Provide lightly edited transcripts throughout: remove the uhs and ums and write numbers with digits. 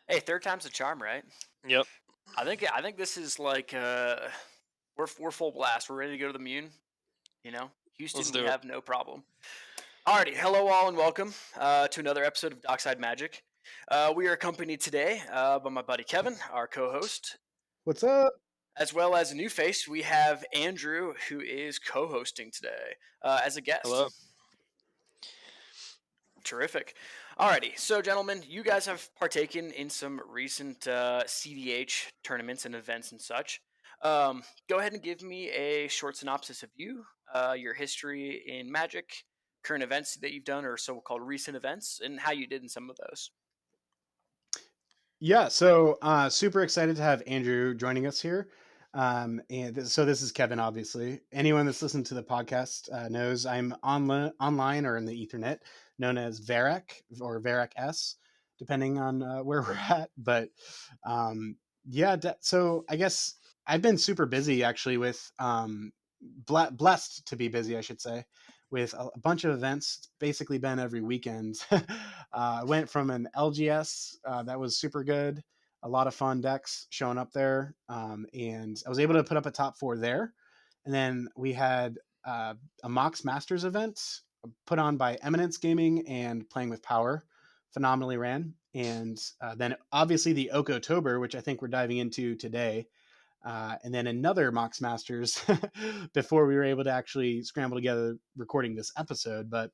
Hey, third time's a charm, right? Yep, I think this is like we're full blast. We're ready to go to the Mune. You know, let's Houston, we do it. have no problem. Alrighty, hello all and welcome to another episode of Dockside Magic. We are accompanied today by my buddy Kevin, our co-host, What's up? as well as a new face. We have Andrew, who is co-hosting today as a guest. Hello. Terrific. Alrighty, so gentlemen, you guys have partaken in some recent cEDH tournaments and events and such. Go ahead and give me a short synopsis of you, your history in Magic, current events that you've done, or so-called recent events, and how you did in some of those. Yeah, so super excited to have Andrew joining us here. So this is Kevin, obviously. Anyone that's listened to the podcast knows I'm online or in the Ethernet, known as Varek or Varek S, depending on where we're at. But yeah, so I guess I've been super busy actually with blessed to be busy, I should say, with a bunch of events. It's basically been every weekend. I went from an LGS that was super good, a lot of fun decks showing up there, and I was able to put up a top four there. And then we had a Mox Masters event put on by Eminence Gaming and Playing with Power, phenomenally ran. And then obviously the Okotober, which I think we're diving into today, and then another Mox Masters before we were able to actually scramble together recording this episode. But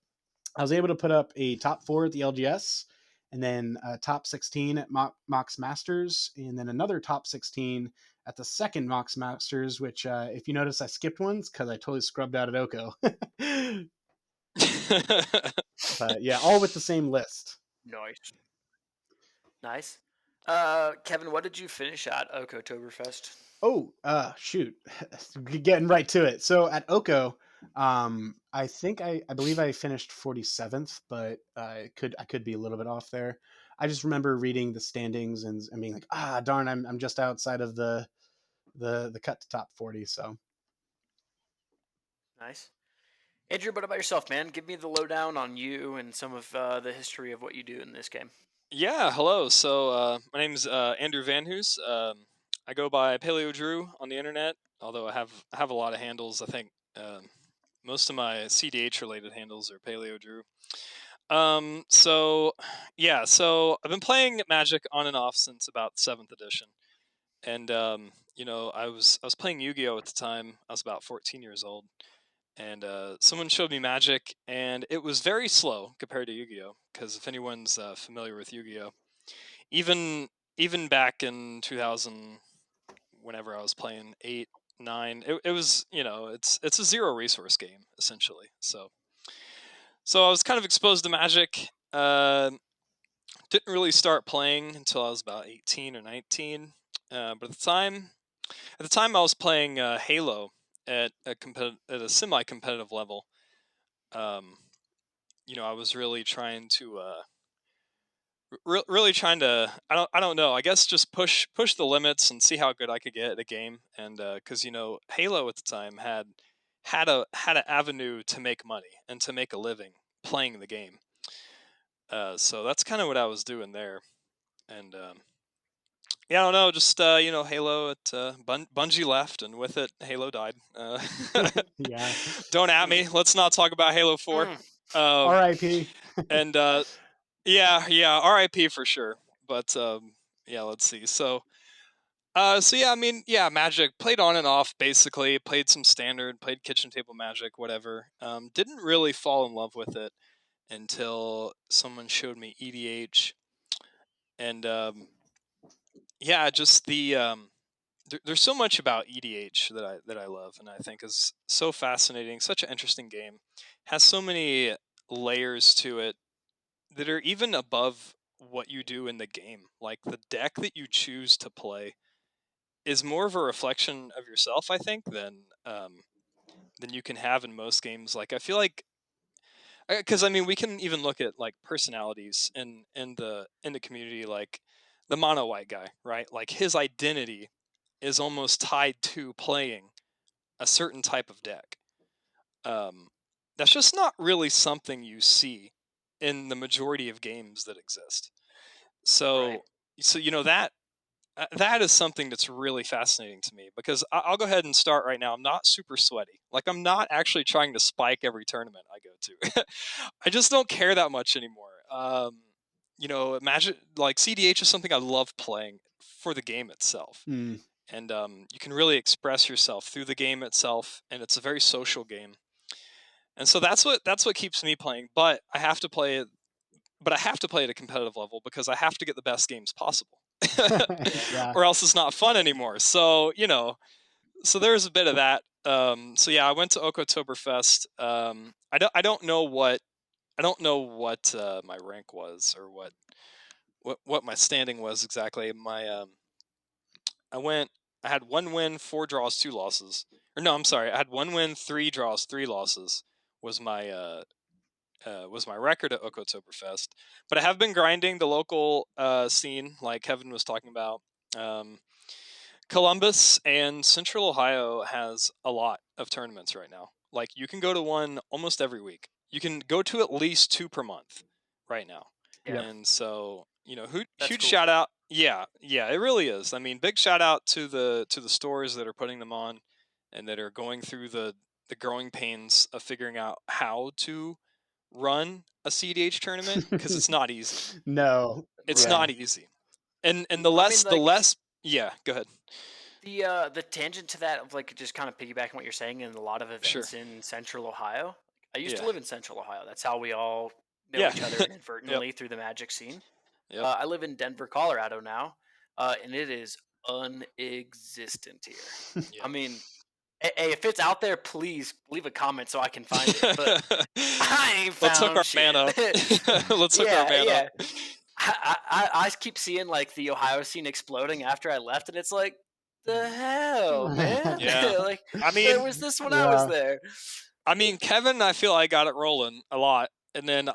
I was able to put up a top four at the LGS, and then a top 16 at Mox Masters, and then another top 16 at the second Mox Masters, which, if you notice, I skipped ones because I totally scrubbed out at Oko. But yeah, all with the same list. Nice. Nice. Kevin, what did you finish at Okotoberfest? Oh, shoot. Getting right to it. So at Oko, I believe I finished 47th, but I could be a little bit off there. I just remember reading the standings and being like, ah, darn, I'm just outside of the cut to top 40. So Nice. Andrew, what about yourself, man? Give me the lowdown on you and some of the history of what you do in this game. Yeah, hello. So my name's Andrew Van Hoose. I go by Paleo Drew on the internet, although I have a lot of handles. I think most of my cEDH related handles are Paleo Drew. So yeah, so I've been playing Magic on and off since about 7th edition, and I was playing Yu-Gi-Oh at the time. I was about 14 years old, and someone showed me Magic, and it was very slow compared to Yu-Gi-Oh. Because if anyone's familiar with Yu-Gi-Oh, even back in 2000, whenever I was playing 8, 9, it was it's a zero resource game essentially. So I was kind of exposed to Magic. Didn't really start playing until I was about 18 or 19. But at the time I was playing Halo at a semi-competitive level. Um, I was really trying to really trying to I don't know, I guess just push the limits and see how good I could get at a game. And because Halo at the time had an avenue to make money and to make a living playing the game. So that's kind of what I was doing there. And yeah, I don't know, just Halo at Bungie left, and with it Halo died. yeah, Don't at me, let's not talk about Halo 4. R.I.P. And yeah, RIP for sure. But yeah, let's see. So yeah, I mean, yeah, Magic played on and off basically. Played some standard, played kitchen table Magic, whatever. Didn't really fall in love with it until someone showed me EDH, and yeah, just there's so much about EDH that I love, and I think is so fascinating. Such an interesting game, has so many layers to it that are even above what you do in the game. Like the deck that you choose to play is more of a reflection of yourself, I think, than you can have in most games. Like I feel like, because I mean, we can even look at like personalities in the community, like the mono white guy, right? Like his identity is almost tied to playing a certain type of deck. That's just not really something you see in the majority of games that exist. Right. So that is something that's really fascinating to me, because I'll go ahead and start right now. I'm not super sweaty. Like, I'm not actually trying to spike every tournament I go to. I just don't care that much anymore. Imagine, like, cEDH is something I love playing for the game itself. Mm. And you can really express yourself through the game itself, and it's a very social game. And so that's what keeps me playing. But I have to play it. But I have to play at a competitive level because I have to get the best games possible, Yeah. or else it's not fun anymore. So there's a bit of that. So yeah, I went to Okotoberfest. I don't know what my rank was, or what my standing was exactly. I had 1 win, 4 draws, 2 losses. Or no, I'm sorry. I had 1 win, 3 draws, 3 losses was my record at Okotoberfest. But I have been grinding the local scene, like Kevin was talking about. Columbus and Central Ohio has a lot of tournaments right now. Like, you can go to one almost every week. You can go to at least 2 per month right now. Yeah. Yep. And so, That's huge cool. shout out. Yeah, it really is. I mean, big shout out to the stores that are putting them on, and that are going through the growing pains of figuring out how to run a cEDH tournament, because it's not easy. No. It's Yeah. not easy. And the I less mean, like, yeah, go ahead. the tangent to that of, like, just kind of piggybacking what you're saying, in a lot of Sure. events in Central Ohio. I used to Yeah. live in Central Ohio. That's how we all know Yeah. each other inadvertently through the Magic scene. Yep. I live in Denver, Colorado now, and it is unexistent here. I Yep. mean, hey, if it's out there, please leave a comment so I can find it. But I ain't Let's hook found our shit. man up. Let's hook our man Yeah. up. I keep seeing, like, the Ohio scene exploding after I left, and it's like, the hell, man? Yeah. Like, I where mean, was this when I was there? Kevin, I feel I got it rolling a lot. And then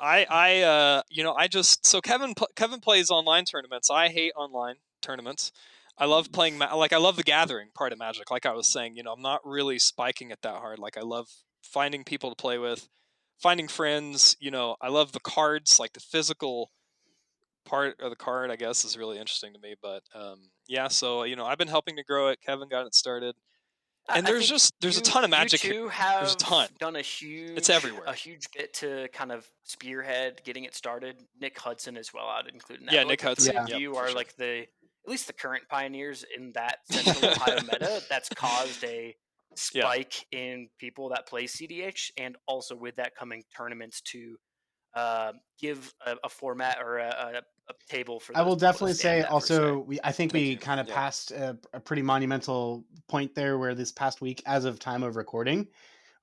Kevin plays online tournaments. I hate online tournaments. I love playing, I love the gathering part of Magic. Like I was saying, I'm not really spiking it that hard. Like, I love finding people to play with, finding friends. I love the cards, like the physical part of the card, I guess, is really interesting to me. But yeah, so I've been helping to grow it. Kevin got it started, and I there's think a ton of you Magic. two There's a have ton. done It's everywhere. a huge bit to kind of spearhead getting it started. Nick Hudson as well, I'd include in that. Yeah, But, like, Nick the three Hudson. of Yep, you for are sure. like at least the current pioneers in that Central Ohio meta that's caused a spike in people that play cEDH, and also with that coming tournaments to give a format or a table for I those will people to definitely stand say at, per se. also, I think Thank we you. kind of Yeah. passed a pretty monumental point there, where this past week, as of time of recording,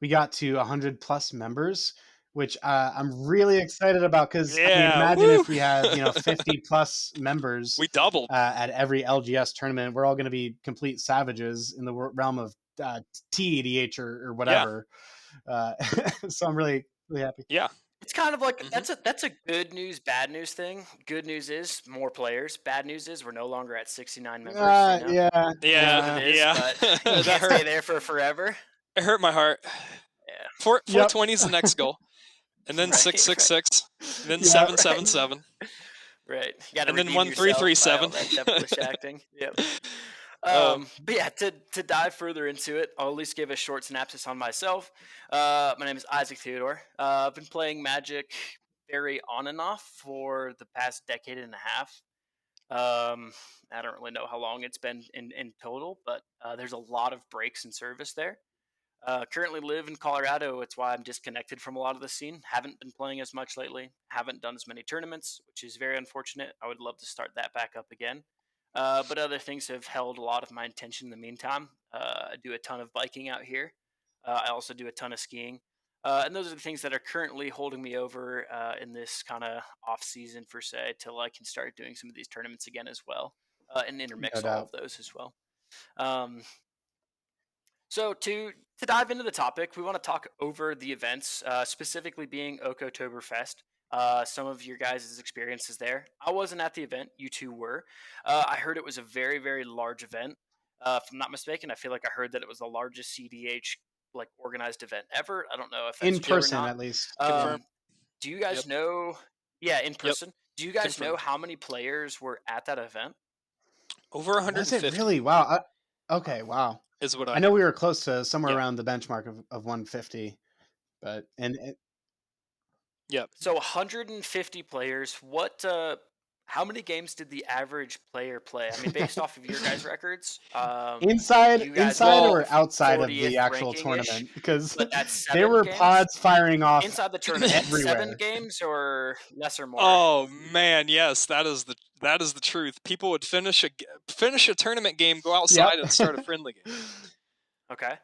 we got to 100 plus members, which I'm really excited about, because I mean, Yeah, imagine woo! if we have 50 plus members We doubled. at every LGS tournament. We're all going to be complete savages in the realm of TEDH or whatever. So I'm really happy. Yeah. It's kind of like that's a good news, bad news thing. Good news is more players. Bad news is we're no longer at 69 members. Yeah, Yeah, What it is, yeah. but you That can't hurt. stay there for forever. It hurt my heart. Yeah. 420 is the next goal, and then Right, 666, and then Yeah. 777, Right. You got to and then redeem yourself by all 1337. that devilish acting. Yep. Um, But yeah, to dive further into it, I'll at least give a short synopsis on myself. My name is Isaac Theodore. I've been playing Magic very on and off for the past decade and a half. I don't really know how long it's been in total, but there's a lot of breaks in service there. Currently live in Colorado. It's why I'm disconnected from a lot of the scene. Haven't been playing as much lately. Haven't done as many tournaments, which is very unfortunate. I would love to start that back up again. But other things have held a lot of my attention in the meantime. I do a ton of biking out here. I also do a ton of skiing. And those are the things that are currently holding me over in this kind of off season, per se, till I can start doing some of these tournaments again as well, and intermix No all doubt. of those as well. Um, so to dive into the topic, we want to talk over the events, specifically being Okotoberfest. Some of your guys' experiences there. I wasn't at the event. You two were. I heard it was a very, very large event. If I'm not mistaken, I feel like I heard that it was the largest cEDH like organized event ever. I don't know if that's In true or person, not. at least. Confirm. Do you guys Yep. know Yeah, in Yep, person. Do you guys know confirmed. how many players were at that event? Over Was it 150 really? Wow. Okay. Wow. is what I I know know. we were close to somewhere Yeah, around the benchmark of 150, but yep. So 150 players. How many games did the average player play? I mean, based off of your guys' records, inside you guys are inside like Well, or outside of the 40th actual ranking ish, tournament, because but that's there 7 were games pods firing off inside the tournament. 7 everywhere. games or less or more. oh man, yes, that is the truth. People would finish a tournament game, go Yep. outside, and start a friendly game. Okay. It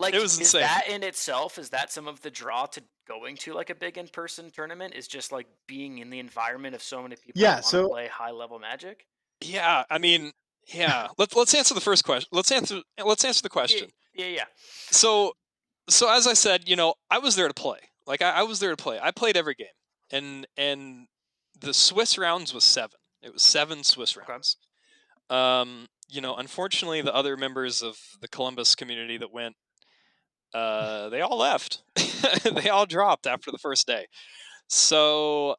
Like, was is insane. that in itself, is that some of the draw to going to like a big in-person tournament? Is just like being in the environment of so many people that Yeah. want to So play high level Magic? Yeah, I mean, yeah. Let's answer the first question. Let's answer the Yeah, question. yeah, yeah. So so as I said, I was there to play. Like I was there to play. I played every game, and the Swiss rounds was 7. It was 7 Swiss Okay. rounds. Unfortunately, the other members of the Columbus community that went, they all left. They all dropped after the first day. So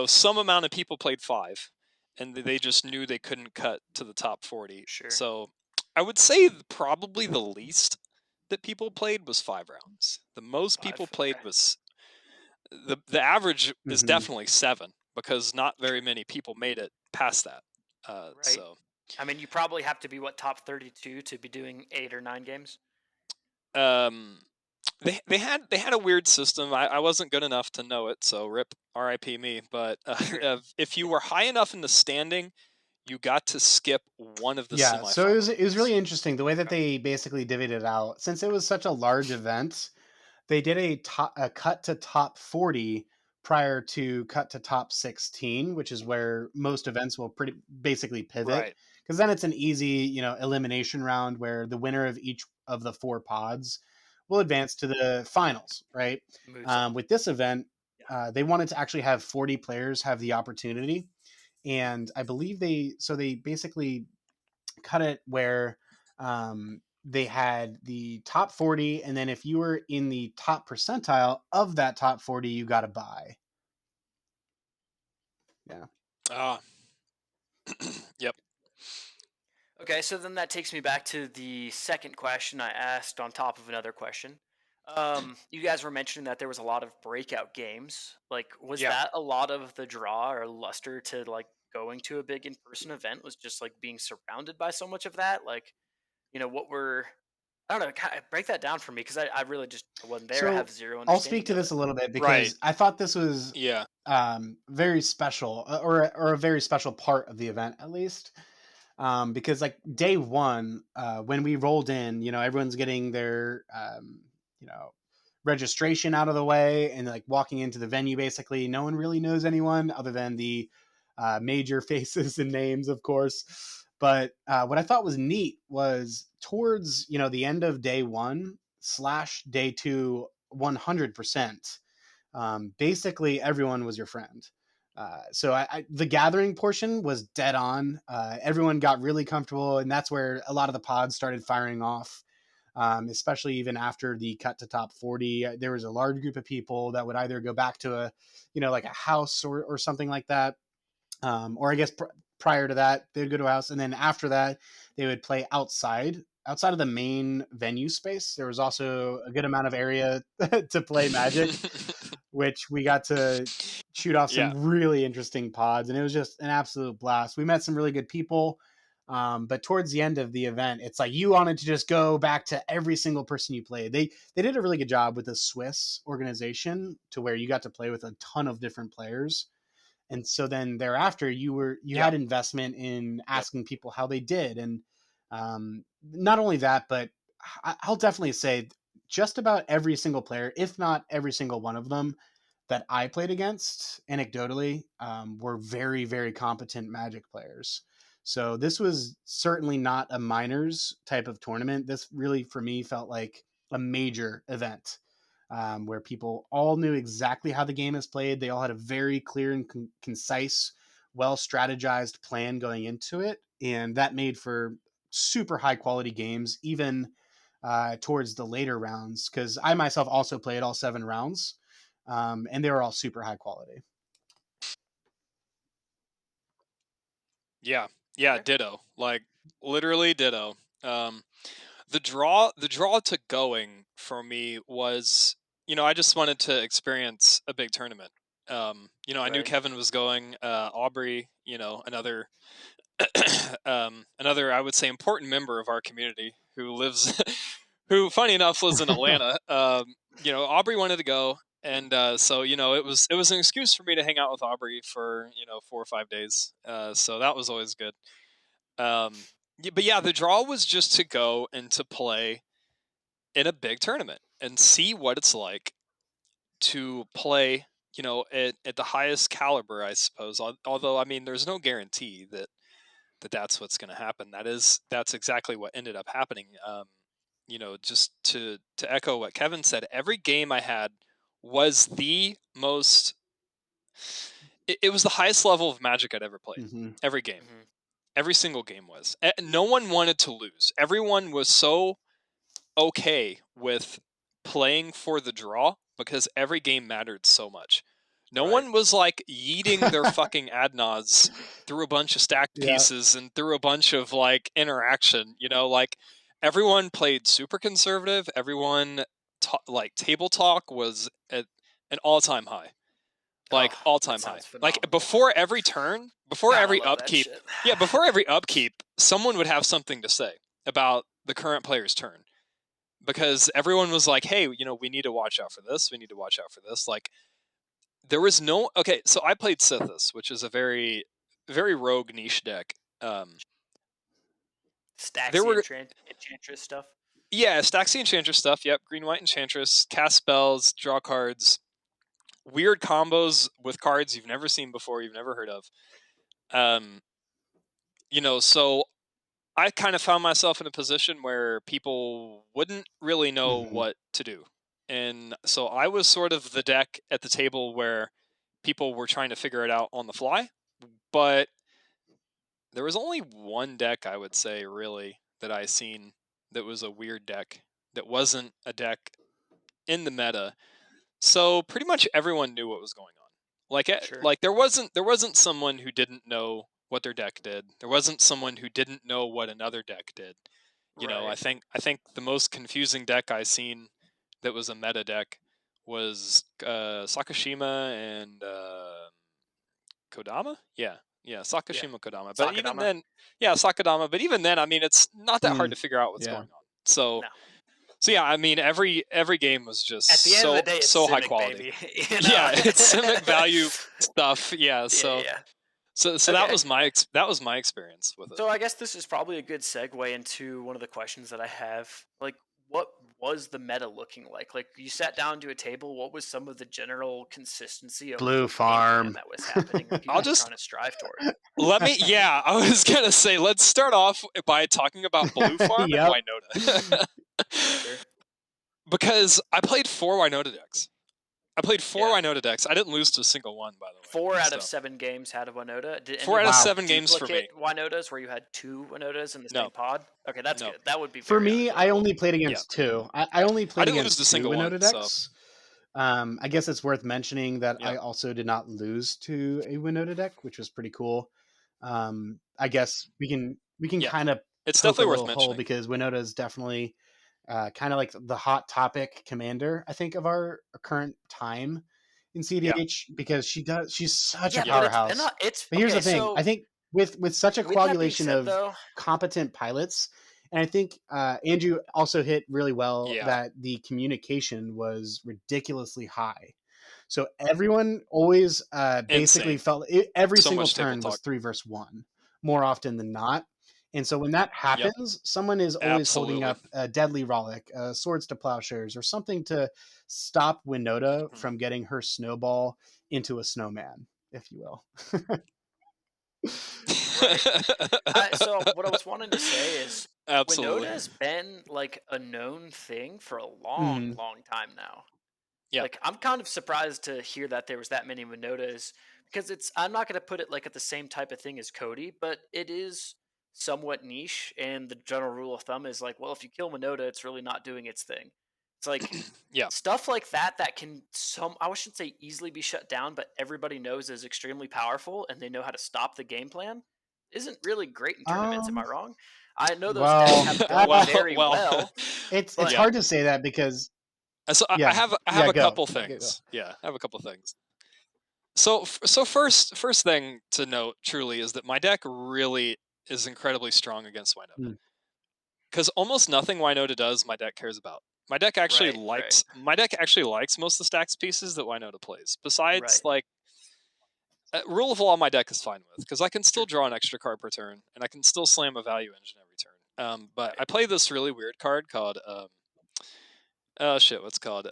some amount of people played 5, and they just knew they couldn't cut to the top 40. Sure. So I would say probably the least that people played was 5 rounds. The most people 5. played Okay. was the average is mhm. definitely 7 because not very many people made it past that. Right. I mean, you probably have to be what, top 32 to be doing 8 or 9 games? um, they had a weird system. I wasn't good enough to know it, so rip RIP me. But Sure. if you were high enough in the standing, you got to skip one of the Yeah, so semifinal it was games. really interesting the way that Okay. they basically divvied it out. Since it was such a large event, they did a cut to top 40 prior to cut to top 16, which is where most events will pretty basically pivot, Right. because then it's an easy, elimination round where the winner of each of the 4 pods will advance to the finals, right? Moves on. With this event, Yeah. they wanted to actually have 40 players have the opportunity, and I believe they basically cut it where they had the top 40, and then if you were in the top percentile of that top 40, you got to buy. Yeah. Ah. Yep. Okay, so then that takes me back to the second question I asked on top of another question. You guys were mentioning that there was a lot of breakout games. Like, was Yeah. that a lot of the draw or luster to like going to a big in-person event? Was just like being surrounded by so much of that? Like, what were I don't know, break that down for me because I really just I wasn't there. I have So zero I'll speak understanding to of this it. a little bit Right. because I thought this was Yeah. very special, or a very special part of the event, at least. Because like day one, when we rolled in, everyone's getting their you know registration out of the way and like walking into the venue. Basically, no one really knows anyone other than the major faces and names, of course. But what I thought was neat was towards the end of day one slash day two, 100%. Basically, everyone was your friend. The gathering portion was dead on. Everyone got really comfortable, and that's where a lot of the pods started firing off. Especially even after the cut to top 40, there was a large group of people that would either go back to like a house or something like that, or I guess prior to that they'd go to a house, and then after that they would play outside of the main venue space. There was also a good amount of area to play Magic, which we got to shoot off Yeah. some really interesting pods, and it was just an absolute blast. We met some really good people. But towards the end of the event, it's like you wanted to just go back to every single person you played. They did a really good job with the Swiss organization to where you got to play with a ton of different players, and so then thereafter you Yeah. had investment in Yep. asking people how they did. And not only that, but I'll definitely say just about every single player, if not every single one of them that I played against, anecdotally, were very, very competent Magic players. So this was certainly not a minors type of tournament. This really, for me, felt like a major event, where people all knew exactly how the game is played. They all had a very clear and concise, well strategized plan going into it, and that made for super high quality games, even towards the later rounds. Because I myself also played all 7 rounds, and they were all super high quality. Yeah, Okay. ditto. Like literally ditto. The draw to going for me was, I just wanted to experience a big tournament. I knew Right. Kevin was going, Aubrey, another another, I would say, important member of our community who lives who funny enough lives in Atlanta. Aubrey wanted to go, and so it was an excuse for me to hang out with Aubrey for 4 or 5 days. So that was always good. But yeah, the draw was just to go and to play in a big tournament and see what it's like to play, at the highest caliber, I suppose. Although, I mean, there's no guarantee that's what's going to happen. That's exactly what ended up happening. Just to echo what Kevin said, every game I had was the most. It was the highest level of Magic I'd ever played. Mm-hmm. Every game, Mm-hmm. every single game was. No one wanted to lose. Everyone was so okay with playing for the draw because every game mattered so much. No Right. one was like yeeting their fucking adnods through a bunch of stacked Yeah. pieces and through a bunch of like interaction. Like everyone played super conservative. Everyone like table talk was at an all-time high. Like Oh, all-time that high. sounds Like phenomenal. before every turn, before God, I every love that upkeep. shit. Yeah, before every upkeep, someone would have something to say about the current player's turn because everyone was like, hey, we need to watch out for this. We need to watch out for this. Like, there was no. Okay, so I played Sithis, which is a very, very rogue niche deck. There Staxy were, Enchantress stuff. yeah, Staxy Enchantress stuff. Yep, green, white Enchantress, cast spells, draw cards, weird combos with cards you've never seen before, you've never heard of. Um, so I kind of found myself in a position where people wouldn't really know Mm-hmm. what to do. And so I was sort of the deck at the table where people were trying to figure it out on the fly. But there was only one deck, I would say, really, that I seen that was a weird deck that wasn't a deck in the meta. So pretty much everyone knew what was going on. Sure. Like there wasn't someone who didn't know what their deck did. There wasn't someone who didn't know what another deck did. I Right. think the most confusing deck I seen that was a meta deck was Sakashima and Kodama. Yeah, Yeah. Sakashima Kodama. But even Sakadama. then, yeah, Sakadama. But even then, I mean, it's not that hard Mm. to figure out what's Yeah. going on. So No. so yeah, I mean, every game was just At the end of the day, it's so high Simic, quality. baby. Yeah, it's Simic value stuff. Yeah, Yeah, yeah. so that Okay. was my experience with it. So I guess this is probably a good segue into one of the questions that I have. Like, what was the meta looking like? Like, you sat down to a table. What was some of the general consistency of Blue game plan farm. that was happening, or people I'll were just trying to strive toward? yeah, I was gonna say let's start off by talking about Blue Farm and Yep. Winota. Sure. Because I played 4 Winota decks. I Yeah. didn't lose to a single one, by the way. 4 out of So 7 games had a Winota. Did any 4 of out of them have 7 games for me. duplicate Winotas where you had 2 Winotas in the No, same pod? Okay, that's no. good. That would be For very me, I unenjoyable. only played Yeah, against two. I only I played didn't lose to a against two single Winota one. So decks. I guess it's worth mentioning that yeah, I also did not lose to a Winota deck, which was pretty cool. I guess we can yeah. kind of It's poke a definitely worth little hole mentioning. because Winota is definitely kind of like the hot topic commander, I think, of our current time in Yeah, cEDH because she's such a Yeah, but yeah, it's been powerhouse. it's But here's okay, the thing: I so think with such a with that being coagulation said of though, competent pilots, and I think Andrew also hit really well yeah. that the communication was ridiculously high. So everyone always basically Insane. felt every So single much table turn was talk. 3 versus 1 more often than not. And so when that Yep, happens, someone is always holding absolutely. up a Deadly Rollick, Swords to Plowshares, or something to stop Winota Mhm. from getting her snowball into a snowman, if you will. right. So what I was wanting to say is Winota Absolutely. has been like a known thing for a long, Mhm. long time now. Yeah. Like I'm kind of surprised to hear that there was that many Winotas because it's I'm not going to put it like at the same type of thing as Cody, but it is somewhat niche and the general rule of thumb is like, well, if you kill Winota, it's really not doing its thing. It's like Yeah. stuff like that can I shouldn't say easily be shut down, but everybody knows is extremely powerful and they know how to stop the game plan. isn't really great in tournaments. Am I wrong? I know those decks Well, have done very well, well, it's but yeah. hard to say that because So I yeah, have yeah, a go. couple things. Yeah, I have a couple things. So first thing to note truly is that my deck really is incredibly strong against Winota. Mm. Because almost nothing Winota does, my deck cares about. My deck actually right. likes most of the stacks pieces that Winota plays. Besides, Right. like, rule of law, my deck is fine with because I can still draw an extra card per turn and I can still slam a value engine every turn. But Right. I play this really weird card called oh shit, what's it called?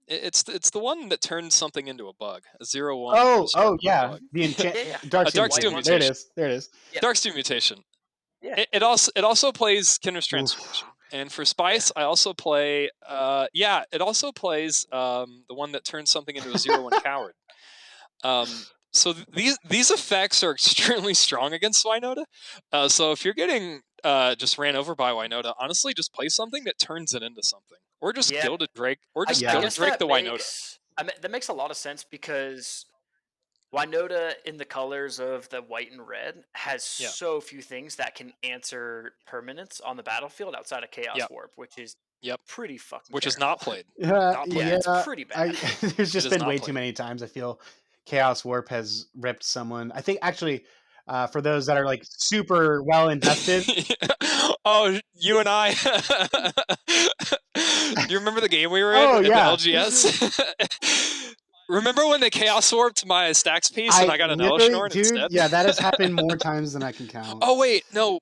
It's the one that turns something into a bug. A 0/1 Oh, destructible yeah, bug. the enchant Yeah, yeah. Dark A Steel Dark Steel White one. Mutation. There it Mutation. is. There it is. Yep. Darksteel Mutation. Yeah. It also plays Kinder's Oof. Transformation, and for Spice, I also play. It also plays the one that turns something into a 0/1 coward. So these effects are extremely strong against Winota. So if you're getting just ran over by Winota, honestly, just play something that turns it into something, or just Yeah. Gilded Drake, or just I Yeah. Gilded guess Drake that the Winota. makes that makes a lot of sense because Winota in the colors of the white and red has Yeah. so few things that can answer permanence on the battlefield outside of Chaos Yep. Warp, which is Yep. pretty fucking Which is terrible. not played. Yeah, Not played. Yeah, it's yeah. pretty bad. There's It just is been not way too played. many times I feel Chaos Warp has ripped someone. I think actually, for those that are like super well invested, Oh, you and I. Do you remember the game we were in oh the yeah, LGS? Remember when they Chaos Warped my stacks piece and I I got an literally, Elishnorn dude, instead? yeah, that has happened more times than I can count. Oh wait, no,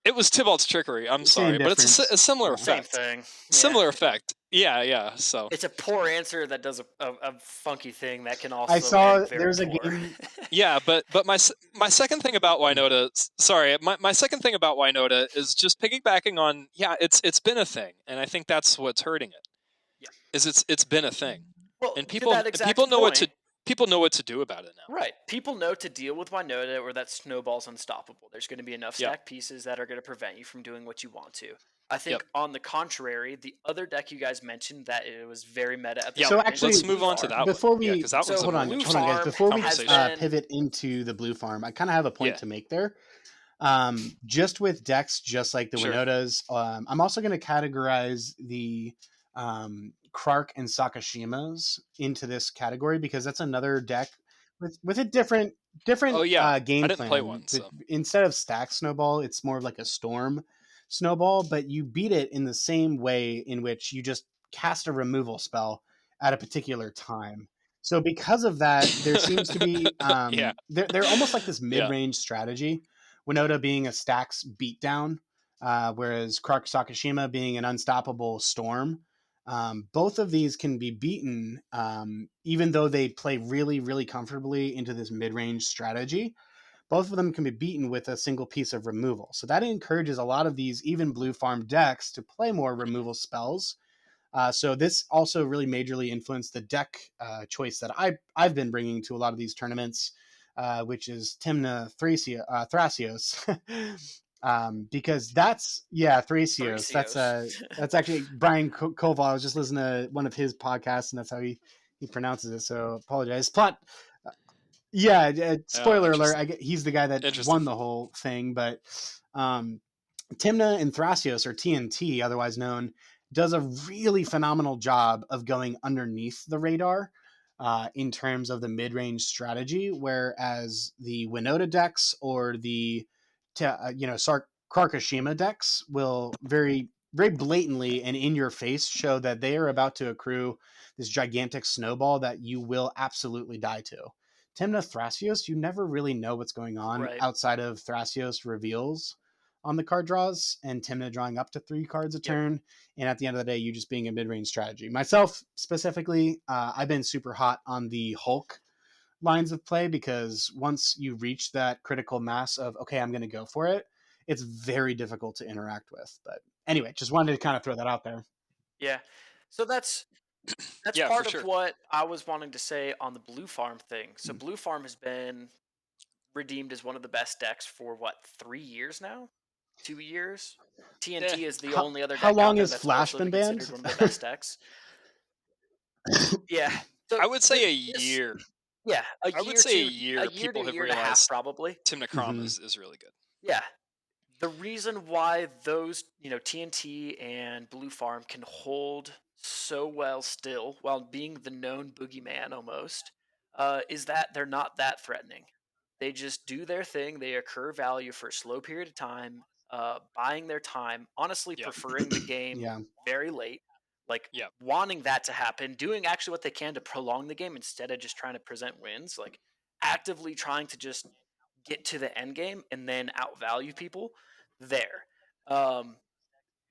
it was Tybalt's trickery. I'm Same sorry, but it's difference. a similar Yeah. Same effect. thing. Yeah. Similar effect. Yeah. So It's a poor answer that does a funky thing that can also I saw end very there's a poor. game. yeah, but my second thing about Winota, sorry, my second thing about Winota is just piggybacking on. Yeah, it's been a thing, and I think that's what's hurting it. Yeah. Is it's been a thing, Well, and to that exact people know point, what to do about it now. right. People know to deal with Winota or that snowball's unstoppable. There's going to be enough Yep. stack pieces that are going to prevent you from doing what you want to. I think, Yep. on the contrary, the other deck you guys mentioned that it was very meta at the Yeah, So tournament, actually, let's Blue move on to Farm. that before one. Yeah, we because that one's So a hold on, more Blue hold on, guys. Farm Before we has conversation. been pivot into the blue farm, I kind of have a point Yeah. to make there. Just with decks, just like the Sure. Winotas, I'm also going to categorize the Krark and Sakashimas into this category because that's another deck with a different Oh yeah, game I didn't play plan. one, so Instead of stack snowball, it's more of like a storm snowball, but you beat it in the same way in which you just cast a removal spell at a particular time. So because of that, there seems to be yeah, they're almost like this yeah, mid-range strategy. Winota being a stacks beatdown, whereas Krark Sakashima being an unstoppable storm. Both of these can be beaten, even though they play really, really comfortably into this mid-range strategy. Both of them can be beaten with a single piece of removal. So that encourages a lot of these even blue farm decks to play more removal spells. So this also really majorly influenced the deck choice that I've been bringing to a lot of these tournaments, which is Timna Thrasios. Because that's Thrasios. Thracios. That's actually Brian Koval. I was just listening to one of his podcasts, and that's how he pronounces it. So apologize. Spoiler alert. He's the guy that interesting. won the whole thing, but Timna and Thrasios, or TNT, otherwise known, does a really phenomenal job of going underneath the radar in terms of the mid-range strategy, whereas the Winota decks or the Karkashima decks will very very blatantly and in your face show that they are about to accrue this gigantic snowball that you will absolutely die to. Timna Thrasios, you never really know what's going on Right. outside of Thrasios reveals on the card draws and Timna drawing up to 3 cards a turn. And at the end of the day, you just being a mid-range strategy. Myself specifically, I've been super hot on the Hulk lines of play because once you reach that critical mass of, okay, I'm going to go for it, it's very difficult to interact with. But anyway, just wanted to kind of throw that out there. Yeah. So that's Yeah, for part of sure. what I was wanting to say on the Blue Farm thing. So Blue Farm has been redeemed as one of the best decks for what, 3 years now? 2 years? TNT is the only other How deck out long there has that's Flash also been been banned? considered one of the best decks. Yeah. So I would say a this year. Yeah, I would say a a year, year to people a have year and a half, realized probably. Tim Necrom Hmm. is really good. Yeah, the reason why those, TNT and Blue Farm can hold so well still while being the known boogeyman almost, is that they're not that threatening. They just do their thing. They accrue value for a slow period of time, buying their time, honestly Yep. preferring the game Yeah. very late, like Yep. wanting that to happen, doing actually what they can to prolong the game instead of just trying to present wins, like actively trying to just get to the end game and then outvalue people there. Um,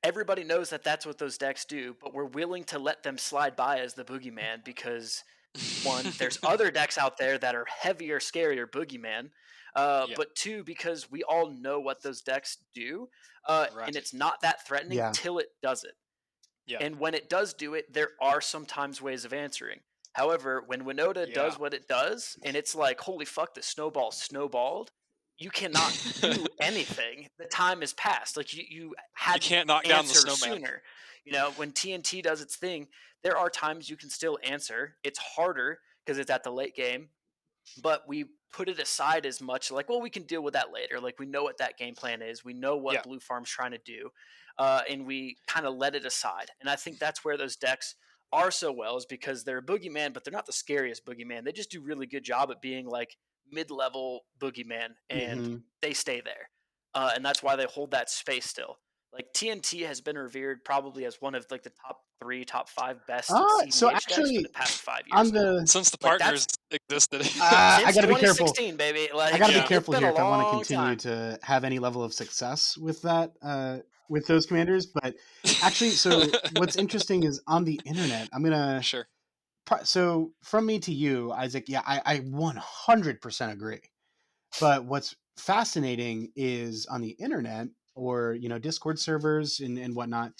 Everybody knows that that's what those decks do, but we're willing to let them slide by as the boogeyman because one, there's other decks out there that are heavier, scarier boogeyman. Yep. But two, because we all know what those decks do, and Right. it's not that threatening Yeah. till it does it. Yep. And when it does do it, there are sometimes ways of answering. However, when Winota Yeah. does what it does, and it's like, holy fuck, the snowball snowballed, you cannot do anything. The time has passed. Like you You had to can't knock down the answer snowman. sooner. When TNT does its thing, there are times you can still answer. It's harder because it's at the late game, but we put it aside as much like, well, we can deal with that later. Like we know what that game plan is, we know what Yeah. Blue Farm's trying to do, and we kind of let it aside. And I think that's where those decks are so well, is because they're a boogeyman, but they're not the scariest boogeyman. They just do really good job at being like mid-level boogeyman, and Hmm. they stay there, and that's why they hold that space still. Like TNT has been revered probably as one of like the top three, top five best So CDH decks for the actually, past 5 years on now. the Since the Like partners that's existed. I since got to be careful. 2016, baby. I Like got to be Yeah. it's careful been here a if I want to long continue time. to have any level of success with that, with those commanders. But actually, so what's interesting is on the internet. I'm gonna Sure. so from me to you, Isaac. Yeah, I 100% agree. But what's fascinating is on the internet or Discord servers and whatnot,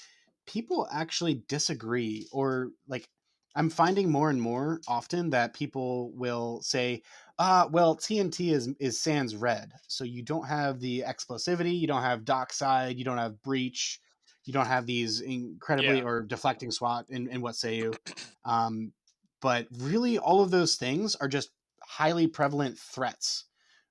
people actually disagree. Or like, I'm finding more and more often that people will say, well, TNT is sans red, so you don't have the explosivity, you don't have dockside, you don't have breach, you don't have these incredibly Yeah. or deflecting SWAT and what say you. um, but really all of those things are just highly prevalent threats,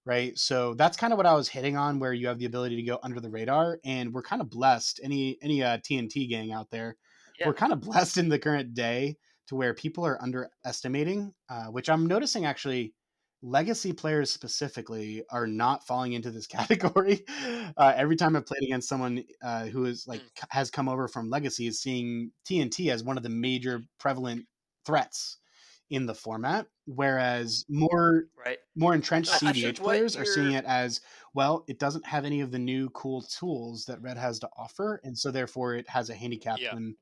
right? So that's kind of what I was hitting on, where you have the ability to go under the radar, and we're kind of blessed. Any TNT gang out there, Yeah, we're kind of blessed in the current day to where people are underestimating, which I'm noticing actually. Legacy players specifically are not falling into this category. Every time I've played against someone who is like Mm. has come over from Legacy, is seeing TNT as one of the major prevalent threats in the format, whereas right. more entrenched No, I think CDH what players are seeing you're it as, well, it doesn't have any of the new cool tools that Red has to offer, and so therefore it has a handicap Yeah. when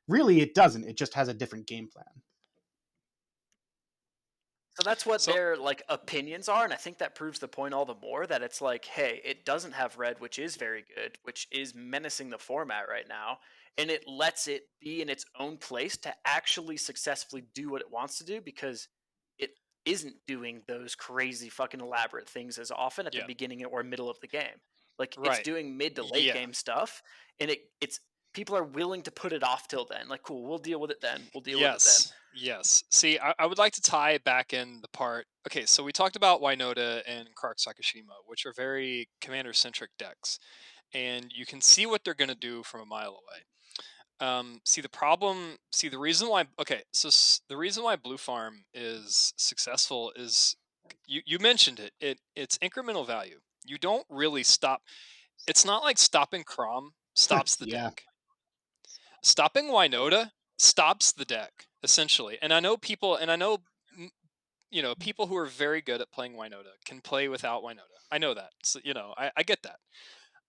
really it doesn't. It just has a different game plan. So that's what So their like opinions are, and I think that proves the point all the more that it's like, hey, it doesn't have red, which is very good, which is menacing the format right now, and it lets it be in its own place to actually successfully do what it wants to do because it isn't doing those crazy fucking elaborate things as often at the yeah. beginning or middle of the game. Like it's Right. doing mid to late Yeah. game stuff, and it's people are willing to put it off till then. Like, cool, we'll deal with it then. We'll deal with it then. Yes. Yes. See, I would like to tie back in the part. Okay, so we talked about Wynota and Kark Sakashima, which are very commander centric decks, and you can see what they're going to do from a mile away. See the problem. See the reason why. Okay, so the reason why Blue Farm is successful is you mentioned it. It's incremental value. You don't really stop. It's not like stopping Crom stops the Yeah. deck. Stopping Wynota stops the deck essentially. And I know people, and I know people who are very good at playing Wynota can play without Wynota. I know that. So, I get that.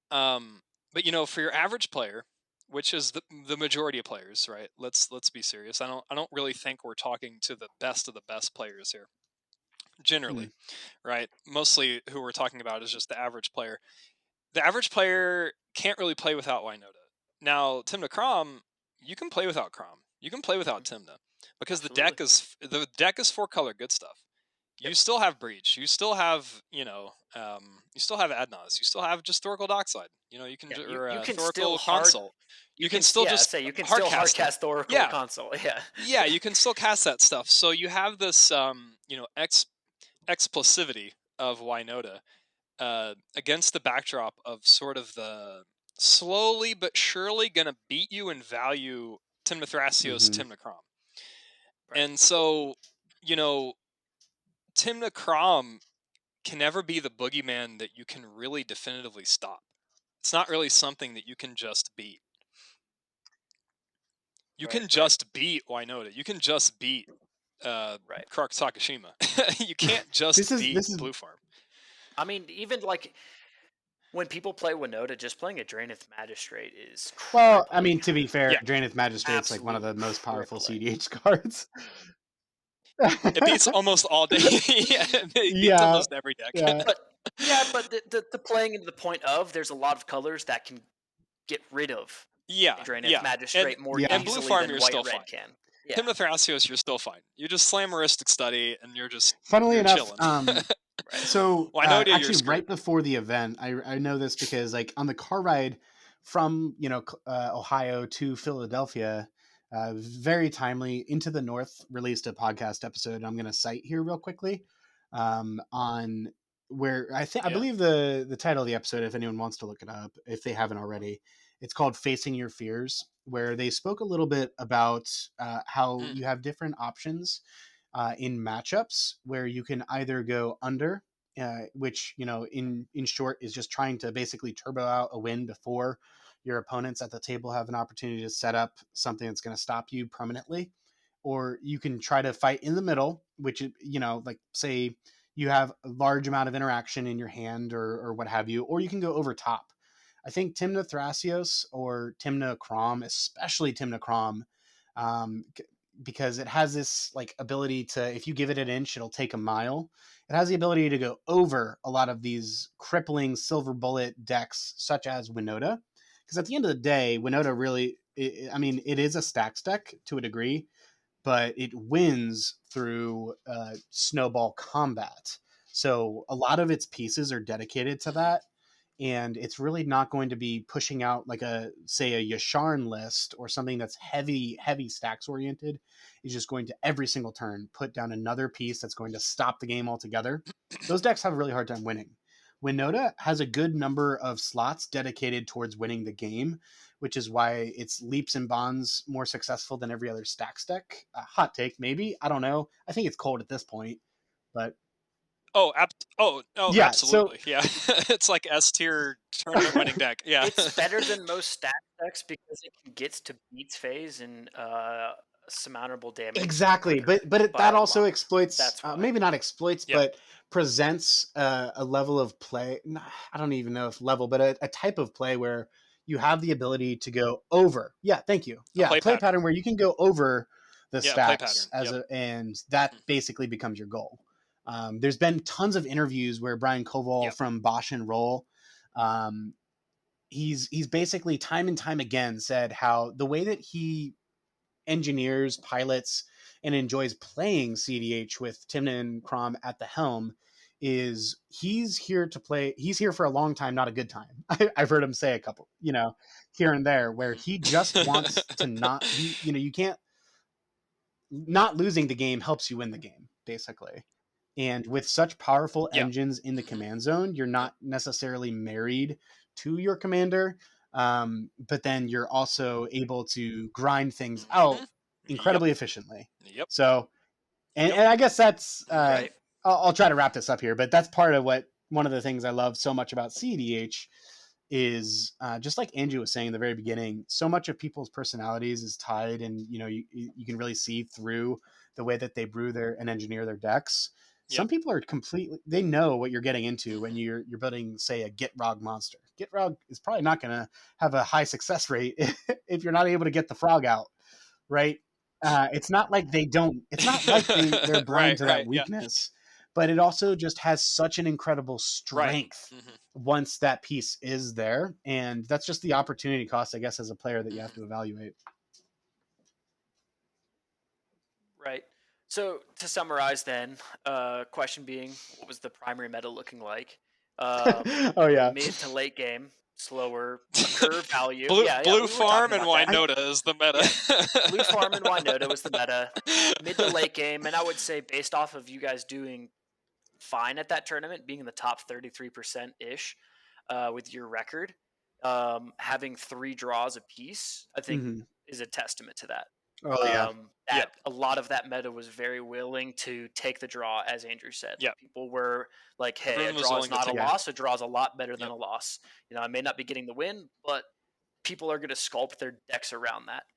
But for your average player, which is the majority of players, right? Let's be serious. I don't really think we're talking to the best of the best players here. Generally, Mm. right? Mostly who we're talking about is just the average player. The average player can't really play without Wynota. Now, Timna Crom, you can play without Crom. You can play without Timna because Absolutely. the deck is 4-color good stuff. Yep. You still have Breach. You still have you still have Adnos. You still have just Thoracle Dockside. You can Yeah, or you can still Thoracle Consult. You can still yeah, just say you can hard still hard cast it. cast Oracle Yeah, console. Yeah. yeah, you can still cast that stuff. So you have this explosivity of Wynota against the backdrop of sort of the slowly but surely going to beat you in value Timothrasios Mhm. Timnacrom. Right. And so, you know, Timnacrom can never be the boogeyman that you can really definitively stop. It's not really something that you can just beat. You Right. can just beat Wynota. You can just beat Right. Kark Takashima. You can't This just is beat this is Blue Farm. I mean, even like when people play Winota, just playing a Draenith Magistrate is well, I crippling. mean, to be fair, Yeah. Draenith Magistrate's like one of Absolutely the most powerful crippling. cEDH cards. It beats almost all day. Yeah, it beats Yeah, almost every deck. yeah, But yeah, but the playing into the point of there's a lot of colors that can get rid of Yeah, a Draenith yeah. And Magistrate more yeah. and Blue easily Farm, than you're white still or fine. red can. Yeah. Timothrasios, you're still fine. You just slam Aristic Study and Funnily you're enough, chilling. Right. so Wynota, you're actually, screwed. right before the event, I know this because like on the car ride from Ohio to Philadelphia, very timely, Into the North released a podcast episode. I'm going to cite here real quickly on where I Yeah. believe the title of the episode, if anyone wants to look it up, if they haven't already, it's called "Facing Your Fears," where they spoke a little bit about how Mm. you have different options in matchups where you can either go under, which in short is just trying to basically turbo out a win before your opponents at the table have an opportunity to set up something that's going to stop you permanently, or you can try to fight in the middle, which like say you have a large amount of interaction in your hand or what have you, or you can go over top. I think Timna Thrasios or Timna Crom, especially Timna Crom, um, because it has this like ability to, if you give it an inch, it'll take a mile. It has the ability to go over a lot of these crippling silver bullet decks, such as Winota. Because at the end of the day, Winota really, I mean, it is a stacks deck to a degree, but it wins through snowball combat. So a lot of its pieces are dedicated to Mm-hmm. that, and it's really not going to be pushing out like a say a Yasharn list or something that's heavy stacks oriented. Is just going to every single turn put down another piece that's going to stop the game altogether. Those decks have a really hard time winning. Winota has a good number of slots dedicated towards winning the game, which is why it's leaps and bounds more successful than every other stacks deck. Hot take, maybe, I don't know. I think it's cold at this point, but Oh, yeah. So absolutely. Yeah. It's like S tier tournament winning deck. Yeah. It's better than most stack decks because it can get to Beats phase and surmountable damage exactly, quicker by that a also lot. exploits, That's why. maybe not exploits, Yep. but presents a level of play. I don't even know if level, but a type of play where you have the ability to go over. Yeah, thank you. A Yeah, a play play pattern. pattern where you can go over the Yeah, play pattern. stacks Yep. and that Mhm. basically becomes your goal. There's been tons of interviews where Brian Koval Yep. from Bosch and Roll, um, he's basically time and time again said how the way that he engineers, pilots, and enjoys playing cEDH with Timna and Crom at the helm is he's here to play. He's here for a long time, not a good time. I've heard him say a couple, here and there, where he just wants to not. You can't, not losing the game helps you win the game, basically. And with such powerful Yeah. engines in the Mhm. command zone, you're Yep. not necessarily married to your commander, but then you're also able to grind things out Mhm. Yep. incredibly efficiently. Yep. So, and, Yep. and I guess that's, Mhm. Right. I'll try to wrap this up here, but that's part of what, one of the things I love so much about cEDH is just like Andrew was saying in the very beginning, so much of people's personalities is tied, and you can really see through the way that they brew their and engineer their decks. Some Yep. people are completely, they know what you're getting into when Mhm. you're building, say, a Gitrog monster. Gitrog is probably not going to have a high success rate if you're not able to get the frog out, right? It's not like they don't. It's not like they're blind Right. to that Right. Yeah. weakness, but it also just has such an incredible Right. strength Mhm. once that piece is there, and that's just the opportunity cost, I guess, as a player that you have Mhm. to evaluate. Right. So to summarize, then, question being, what was the primary meta looking like? Oh yeah. Mid to late game, slower, a curve value. Blue Yeah, yeah, Blue we were talking Farm and about that. I Wynota is the meta. Yeah, Blue Farm and Wynota was the meta. Mid to late game, and I would say based off of you guys doing fine at that tournament, being in the top 33% ish with your record. Having 3 draws apiece, I think, Mhm. is a testament to that. Oh yeah. Yep. That a lot of that meta was very willing to take the draw, as Andrew said. Yep. Like, people were like, "Hey, Everyone a was draw is willing to not a take Yeah. loss. A draw is a lot better than Yep. a loss. I may not be getting the win, but people are going to sculpt their decks around that."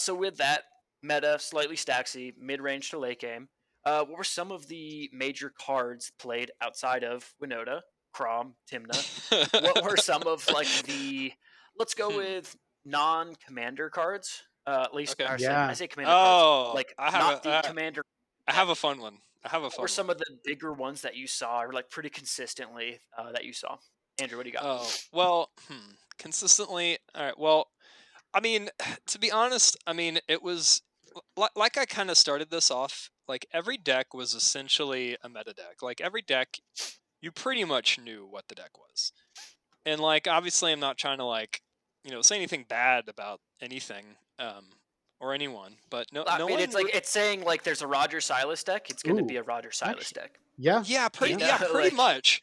So with that meta, slightly stacksy, mid-range to late game, what were some of the major cards played outside of Winota, Crom, Timna? What were some of like the, let's go with non-commander cards? At least, Okay. I Yeah. say commander cards, Oh, like not the commander I have deck. a fun one. What were some of the bigger ones that you saw, or like pretty consistently that you saw? Andrew, what do you got? Oh, well, consistently. All right. Well, I mean, to be honest, I mean, it was like I kind of started this off. Like every deck was essentially a meta deck. Like every deck, you pretty much knew what the deck was. And like, obviously, I'm not trying to like, say anything bad about anything or anyone, but no, I no mean, one. it's saying like there's a Roger Silas deck. It's going to be Ooh. a Roger Silas deck. Yeah. Yeah, You know, pretty like, much.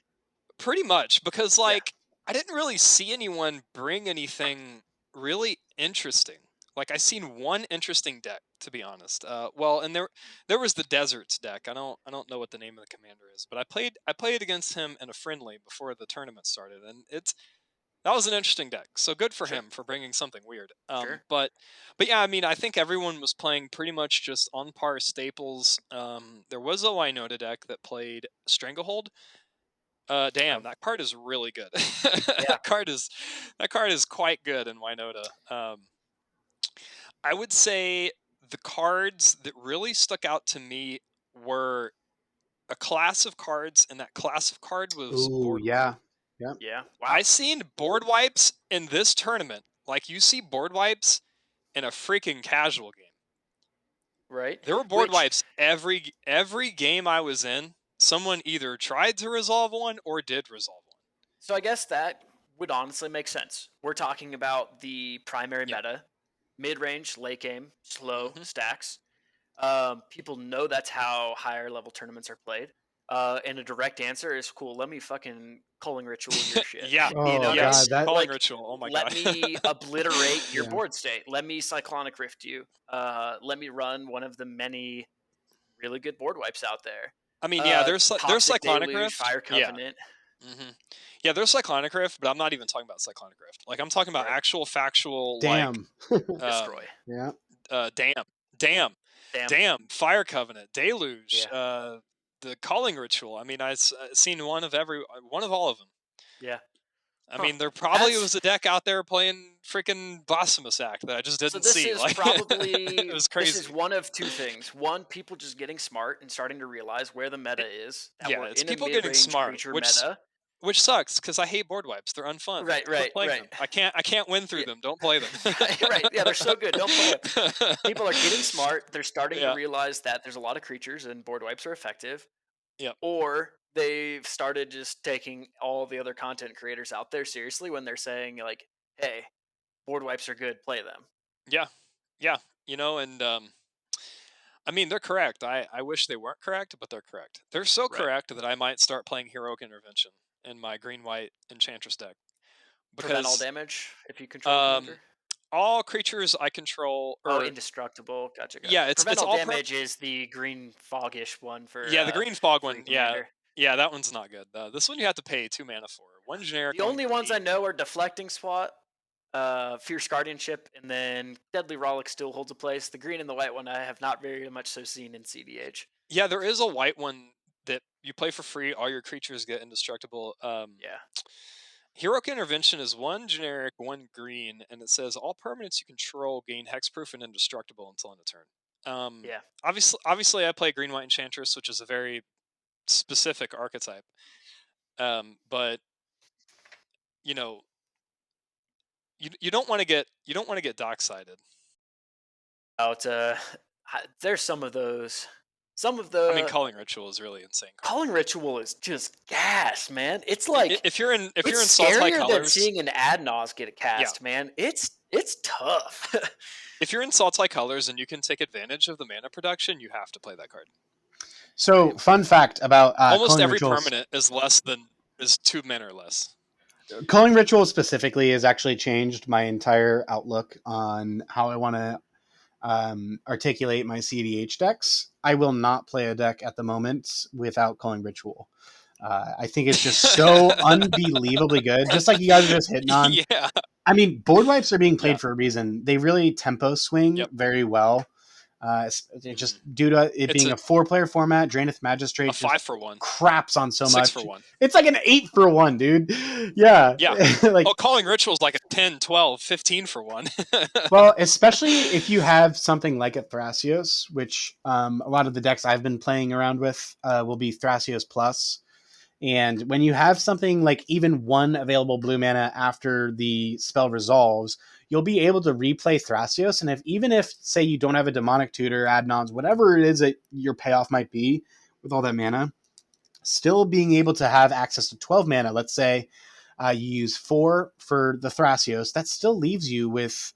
Pretty much, because yeah, like I didn't really see anyone bring anything really interesting. Like I seen one interesting deck, to be honest. Well, and there was the Deserts deck. I don't know what the name of the commander is, but I played against him in a friendly before the tournament started, and that was an interesting deck. So good for sure, him for bringing something weird. sure. But yeah, I mean, I think everyone was playing pretty much just on par staples. There was a Winota deck that played Stranglehold. Oh, Damn, that card is really good. yeah. that card is quite good in Winota. I would say the cards that really stuck out to me were a class of cards, and that class of card was Ooh, board wipe. yeah. Yeah. Yeah. Wow. I seen board wipes in this tournament, like you see board wipes in a freaking casual game. Right. There were board Which, wipes every game I was in. Someone either tried to resolve one or did resolve one. so I guess that would honestly make sense. We're talking about the primary Yep. meta, mid-range, late game, slow Mhm. stacks. People know that's how higher level tournaments are played. And a direct answer is cool. Let me fucking calling ritual your shit. Yeah. You know Oh what I mean? Yes. god, that Calling Like, ritual. Oh my let god. me obliterate your yeah. board state. Let me cyclonic rift you. Let me run one of the many really good board wipes out there. I mean, yeah. There's Toxic Cyclonic Deluge, Rift. Fire Yeah. Covenant. Yeah. There's Cyclonic Rift, but I'm not even talking about Cyclonic Rift. Like I'm talking about Right. actual factual Damn. Destroy. Yeah. Damn. Fire Covenant. Deluge. Yeah. The Calling Ritual. I mean, I've seen one of all of them. Yeah. I Huh. mean, there probably That's- was a deck out there playing freaking Blasphemous Act that I just So didn't this see. is Like, probably it was this crazy. is one of two things. One, people just getting smart and starting to realize where the meta is. That Yeah, we're it's in people a getting mid-range smart, creature which meta. which sucks because I hate board wipes. They're unfun. Right, Quit playing right. them. I can't win through Yeah. them. Don't play them. Right. Yeah, they're so good. Don't play them. People are getting smart. They're starting to Yeah. realize that there's a lot of creatures and board wipes are effective. Yep. Or they've started just taking all the other content creators out there seriously when they're saying like, "Hey, board wipes are good. Play them." Yeah. And I mean, they're correct. I wish they weren't correct, but they're correct. They're so Right. correct that I might start playing Heroic Intervention in my green-white Enchantress deck. Prevent all Because damage if you control a commander. all creatures I control Oh, or indestructible. Gotcha. yeah, it's Prevent all all damage is the green foggish one for yeah, the green fog free one. Yeah. commander. Yeah, that one's not good. This one you have to pay 2 mana for. One generic, The one only ones I green. know are deflecting swat, fierce guardianship, and then deadly rollick still holds a place. The green and the white one I have not very much so seen in cEDH. Yeah, there is a white one that you play for free. All your creatures get indestructible. Yeah. Heroic Intervention is one generic, one green, and it says all permanents you control gain hexproof and indestructible until end of turn. Yeah. Obviously, I play green-white Enchantress, which is a very specific archetype. But you know, you don't want to get dock-sided. Oh, there's some of those. Some of I mean, the Calling Ritual is really insane. calling ritual is just gas, man. It's like If you're in it's Salt High scarier than Colors, seeing an Adnos get a cast, man. It's tough. if you're in Salt High Colors and you can take advantage of the mana production, you have to play that card. So, Right. fun fact about Almost culling every rituals. permanent is 2 mana or less. Culling rituals specifically has actually changed my entire outlook on how I want to articulate my cEDH decks. I will not play a deck at the moment without culling ritual. I think it's just so unbelievably good. Just like you guys are just hitting on. Yeah. I mean, board wipes are being Yeah. played for a reason. They really tempo swing Yep. very well. Just Mhm. due to it It's being a a 4-player format, Draenith a Magistrate just 5 for 1, craps on so 6 for much. 1. It's like an 8 for 1, dude. Yeah. Yeah. Like, Oh, calling rituals like a 10, 12, 15 for 1. well, especially if you have something like a Thrasios, which a lot of the decks I've been playing around with will be Thrasios Plus. And when you have something like even one available blue mana after the spell resolves, you'll be able to replay Thrasios. And even if, say, you don't have a demonic tutor, add-ons, whatever it is that your payoff might be with all that mana, still being able to have access to 12 mana, let's say you use 4 for the Thrasios, that still leaves you with,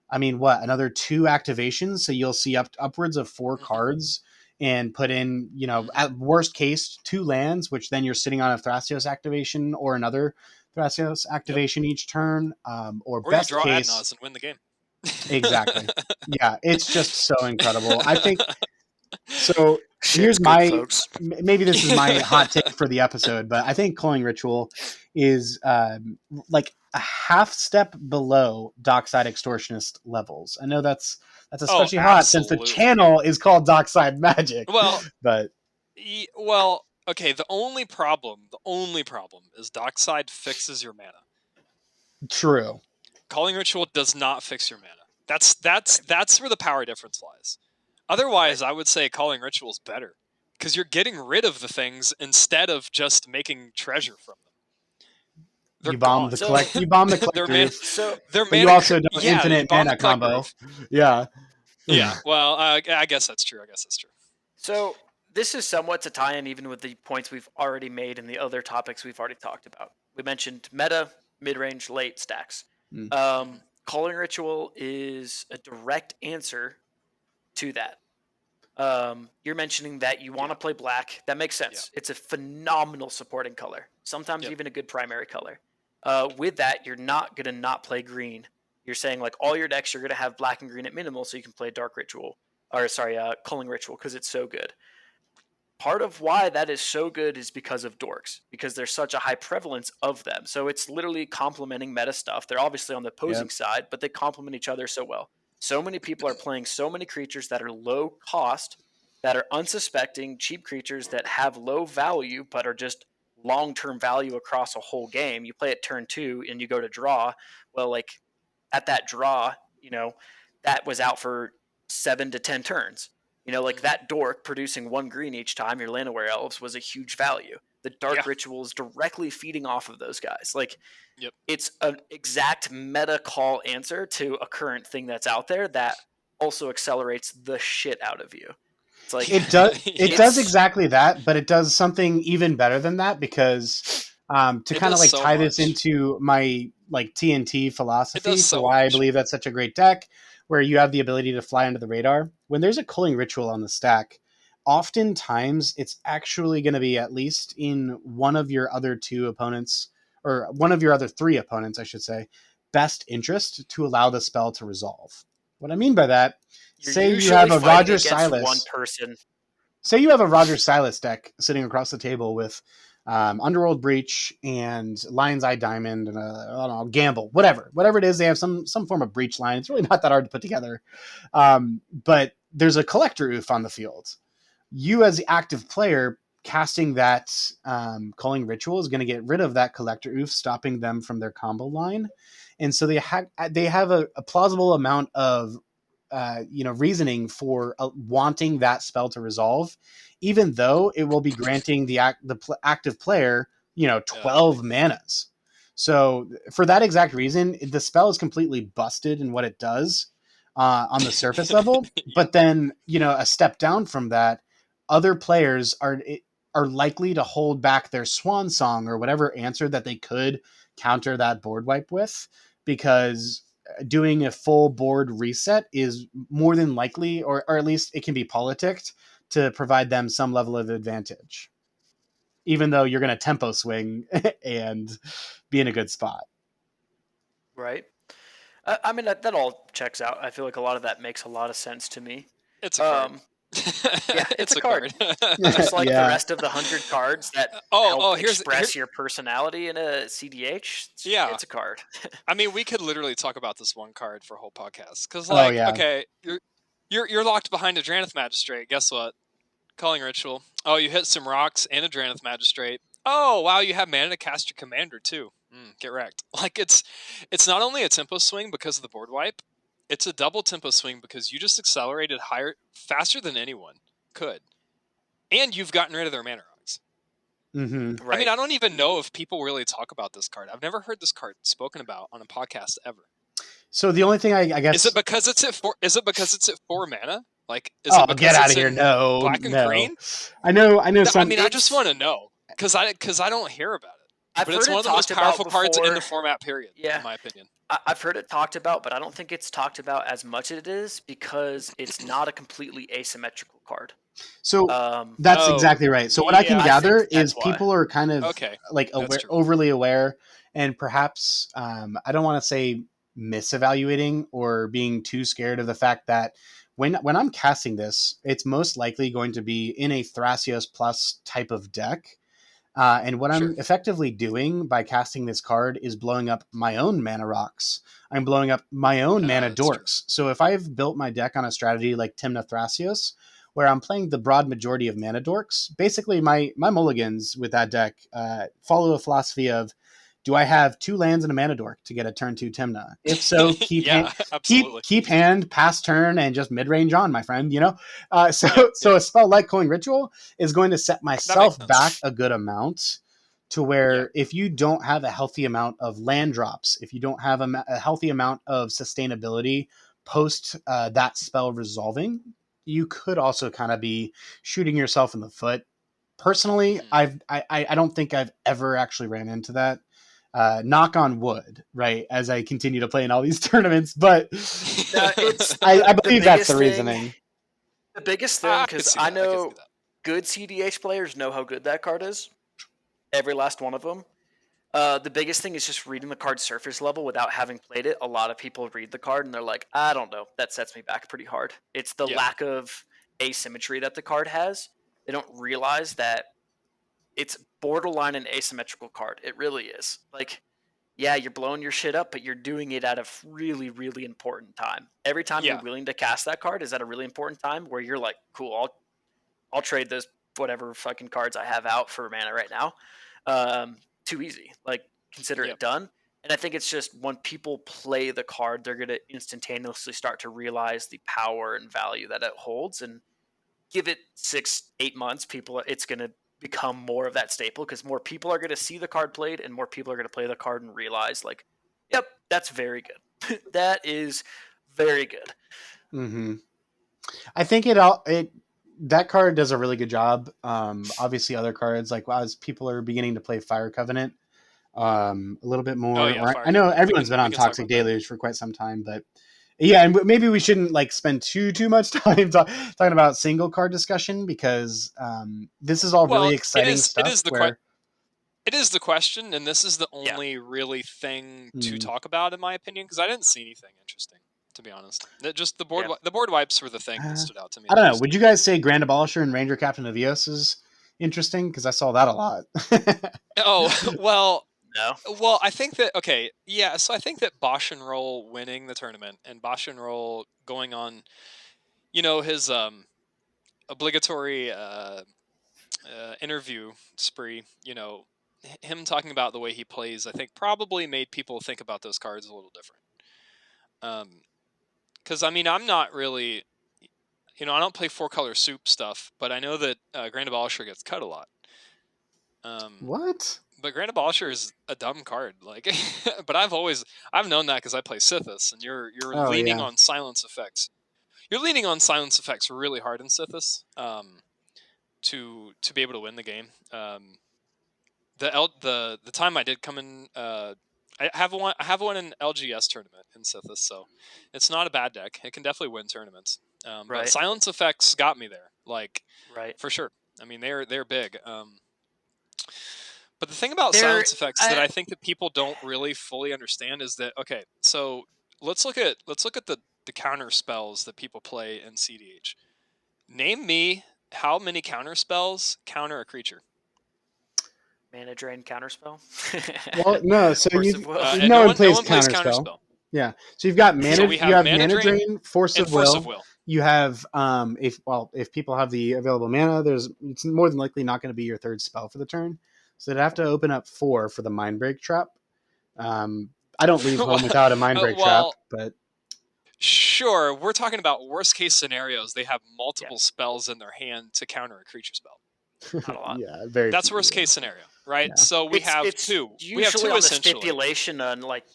I mean, what, another 2 activations? So you'll see upwards of 4 Mhm. cards and put in, Mhm. at worst case, 2 lands, which then you're sitting on a Thrasios activation or another Thrasios Yep. activation each turn, or Or you best draw case, Adnaz and win the game. exactly. Yeah, it's just so incredible. I think so. Shit's Here's good, my, folks. maybe this is my hot take for the episode, but I think Culling Ritual is like a half step below Dockside Extortionist levels. I know that's Oh, especially hot since the absolutely. channel is called Dockside Magic, Well, but okay, the only problem is Dockside fixes your mana. true. Calling Ritual does not fix your mana. That's where the power difference lies. Right. Otherwise, I would say Calling Ritual is better because you're getting rid of the things instead of just making treasure from them. They're gone. So, You bomb the their collector mana, roof, so their but you mana. also don't Yeah, you infinite bomb the mana collector combo. roof. Yeah. Yeah, well, I guess that's true. So this is somewhat to tie in even with the points we've already made and the other topics we've already talked about. We mentioned meta, mid-range, late stacks. Mm. Mhm. Calling Ritual is a direct answer to that. You're mentioning that you want to Yeah, play black. That makes yeah, sense. It's a phenomenal supporting color. Sometimes yep. even a good primary color. With that, you're not gonna not play green. You're saying like all your decks you're gonna have black and green at minimal, so you can play Dark Ritual or sorry, Culling Ritual because it's so good. Part of why that is so good is because of dorks, because there's such a high prevalence of them. So it's literally complementing meta stuff. They're obviously on the Yep. opposing side, but they complement each other so well. So many people are playing so many creatures that are low cost, that are unsuspecting, cheap creatures that have low value, but are just long term value across a whole game. You play it turn 2 and you go to draw. Well, like at that draw, that was out for 7 to 10 turns. Like Mhm. that dork producing 1 green each time your Llanowar Elves was a huge value. The Dark Yeah, Ritual is directly feeding off of those guys. Like yep. it's an exact meta call answer to a current thing that's out there that also accelerates the shit out of you. It's like It Yeah, does it's exactly that, but it does something even better than that because to it kind of does like so tie this much. into my like TNT It does philosophy for so why I much. believe that's such a great deck, where you have the ability to fly under the radar. When there's a culling ritual on the stack, oftentimes it's actually going to be at least in one of your other 2 opponents, or one of your other 3 opponents, I should say, best interest to allow the spell to resolve. What I mean by that, you're say you usually have a fighting Roger against one Silas person. say you have a Roger Silas deck sitting across the table with Underworld Breach and Lion's Eye Diamond and I don't know, Gamble, whatever it is, they have some form of breach line. It's really not that hard to put together, but there's a collector oof on the field. You as the active player casting that calling ritual is going to get rid of that collector oof, stopping them from their combo line, and so they have a plausible amount of reasoning for wanting that spell to resolve, even though it will be granting the active player Yeah, 12 manas. So for that exact reason, the spell is completely busted in what it does on the surface level. yep, But then a step down from that, other players are likely to hold back their swan song or whatever answer that they could counter that board wipe with, because doing a full board reset is more than likely, or at least it can be politicked to provide them some level of advantage, even though you're going to tempo swing and be in a good spot. Right. I mean, that all checks out. I feel like a lot of that makes a lot of sense to me. It's a card. Um, yeah, it's It's a a card. card. Just like the Yeah. rest of the 100 cards that Oh, help here. express your personality in a CDH, Yeah. it's a card. I mean, we could literally talk about this one card for a whole podcast. Because, Oh like, yeah. okay, you're locked behind a Dranith Magistrate. Guess what? Calling Ritual. Oh, you hit some rocks and a Dranith Magistrate. Oh, wow, you have mana to cast your commander, too. Get wrecked. Like, it's not only a tempo swing because of the board wipe, it's a double tempo swing because you just accelerated faster than anyone could. And you've gotten rid of their mana rocks. Mm-hmm. Right. I mean, I don't even know if people really talk about this card. I've never heard this card spoken about on a podcast ever. So the only thing I guess Is it because it's at 4? Is it because it's at 4 mana? Like, is oh, it because get out it's of here! in No, black and no. green? I know. I Some. mean, I just want to know because I don't hear about it. I've But heard it's one it of the most talked about powerful cards in the before. format. Period. Yeah. In my opinion. I've heard it talked about, but I don't think it's talked about as much as it is because it's not a completely asymmetrical card. So that's Oh, exactly right. So what I can yeah. I gather think that's is why. people are kind of Okay, like that's aware, true. overly aware, and perhaps I don't want to say misevaluating or being too scared of the fact that when I'm casting this, it's most likely going to be in a Thrasios plus type of deck. And what Sure. I'm effectively doing by casting this card is blowing up my own mana rocks. I'm blowing up my own mana That's true. dorks. So if I've built my deck on a strategy like Timna Thrasios, where I'm playing the broad majority of mana dorks, basically my mulligans with that deck follow a philosophy of, do I have 2 lands and a mana dork to get a turn 2 Timna? If so, keep Yeah, absolutely. keep hand, pass turn, and just mid range on, my friend. You know, so Yep. a spell like Coin Ritual is going to set myself sense. back a good amount to where if you don't have a healthy amount of land drops, if you don't have a healthy amount of sustainability post that spell resolving, you could also kind of be shooting yourself in the foot. Personally, I don't think I've ever actually ran into that. Knock on wood, right? As I continue to play in all these tournaments, but It's I believe that's the biggest reasoning. The biggest thing, I could because see I that. I could see know that. good CDH players know how good that card is. Every last one of them. The biggest thing is just reading the card surface level without having played it. A lot of people read the card and they're like, I don't know. That sets me back pretty hard. It's the Yeah. lack of asymmetry that the card has. They don't realize that it's borderline an asymmetrical card. It really is. Like, yeah, you're blowing your shit up, but you're doing it at a really, really important time. Every time Yeah. you're willing to cast that card is at a really important time where you're like, cool, I'll trade those whatever fucking cards I have out for mana right now. Too easy. Like, consider Yep. it done. And I think it's just when people play the card, they're going to instantaneously start to realize the power and value that it holds. And give it 6-8 months, it's going to become more of that staple because more people are going to see the card played and more people are going to play the card and realize, like, yep, that's very good. That is very good. Mm-hmm. I think that card does a really good job. Obviously, other cards like as people are beginning to play Fire Covenant a little bit more. Oh yeah, or Fire I know Covenant. everyone's been We on can talk Toxic about that. Deluge for quite some time, but yeah, and maybe we shouldn't like spend too much time talking about single card discussion because this is all really exciting stuff. It is the question, and this is the only really thing to talk about, in my opinion, because I didn't see anything interesting, to be honest. Just the board wipes were the thing that stood out to me. I don't know. Would you guys say Grand Abolisher and Ranger Captain of Eos is interesting? Because I saw that a lot. Oh, well, no. Well, I think that, okay, yeah, so I think that Bosch and Roll winning the tournament and Bosch and Roll going on, his obligatory interview spree, him talking about the way he plays, I think probably made people think about those cards a little different. Because, I mean, I'm not really, I don't play 4-color soup stuff, but I know that Grand Abolisher gets cut a lot. What? But Grand Abolisher is a dumb card, like. But I've known that because I play Sithis, and you're leaning on silence effects. You're leaning on silence effects really hard in Sithis, to be able to win the game. The time I did come in, I have one in LGS tournament in Sithis, so it's not a bad deck. It can definitely win tournaments. But silence effects got me there. like Right. for sure. I mean, they're big. But the thing about They're silence effects that I think that people don't really fully understand is that, okay, so let's look at the counter spells that people play in cEDH. Name me how many counter spells counter a creature. mana drain counterspell. Well, no. So Force of will. And no one no plays one plays counterspell. counterspell. Yeah. So you've got So mana. we You have have mana drain force and of force of will. will. You have if people have the available mana, it's more than likely not going to be your third spell for the turn. So they'd have to open up 4 for the Mind Break Trap. I don't leave home without a Mind Break Trap, Well, but sure, we're talking about worst case scenarios. They have multiple Yeah. spells in their hand to counter a creature spell. Not a lot. yeah, very. That's few, worst yeah. case scenario, right? Yeah. So we have It's two. We have usually two on the essentially. stipulation on like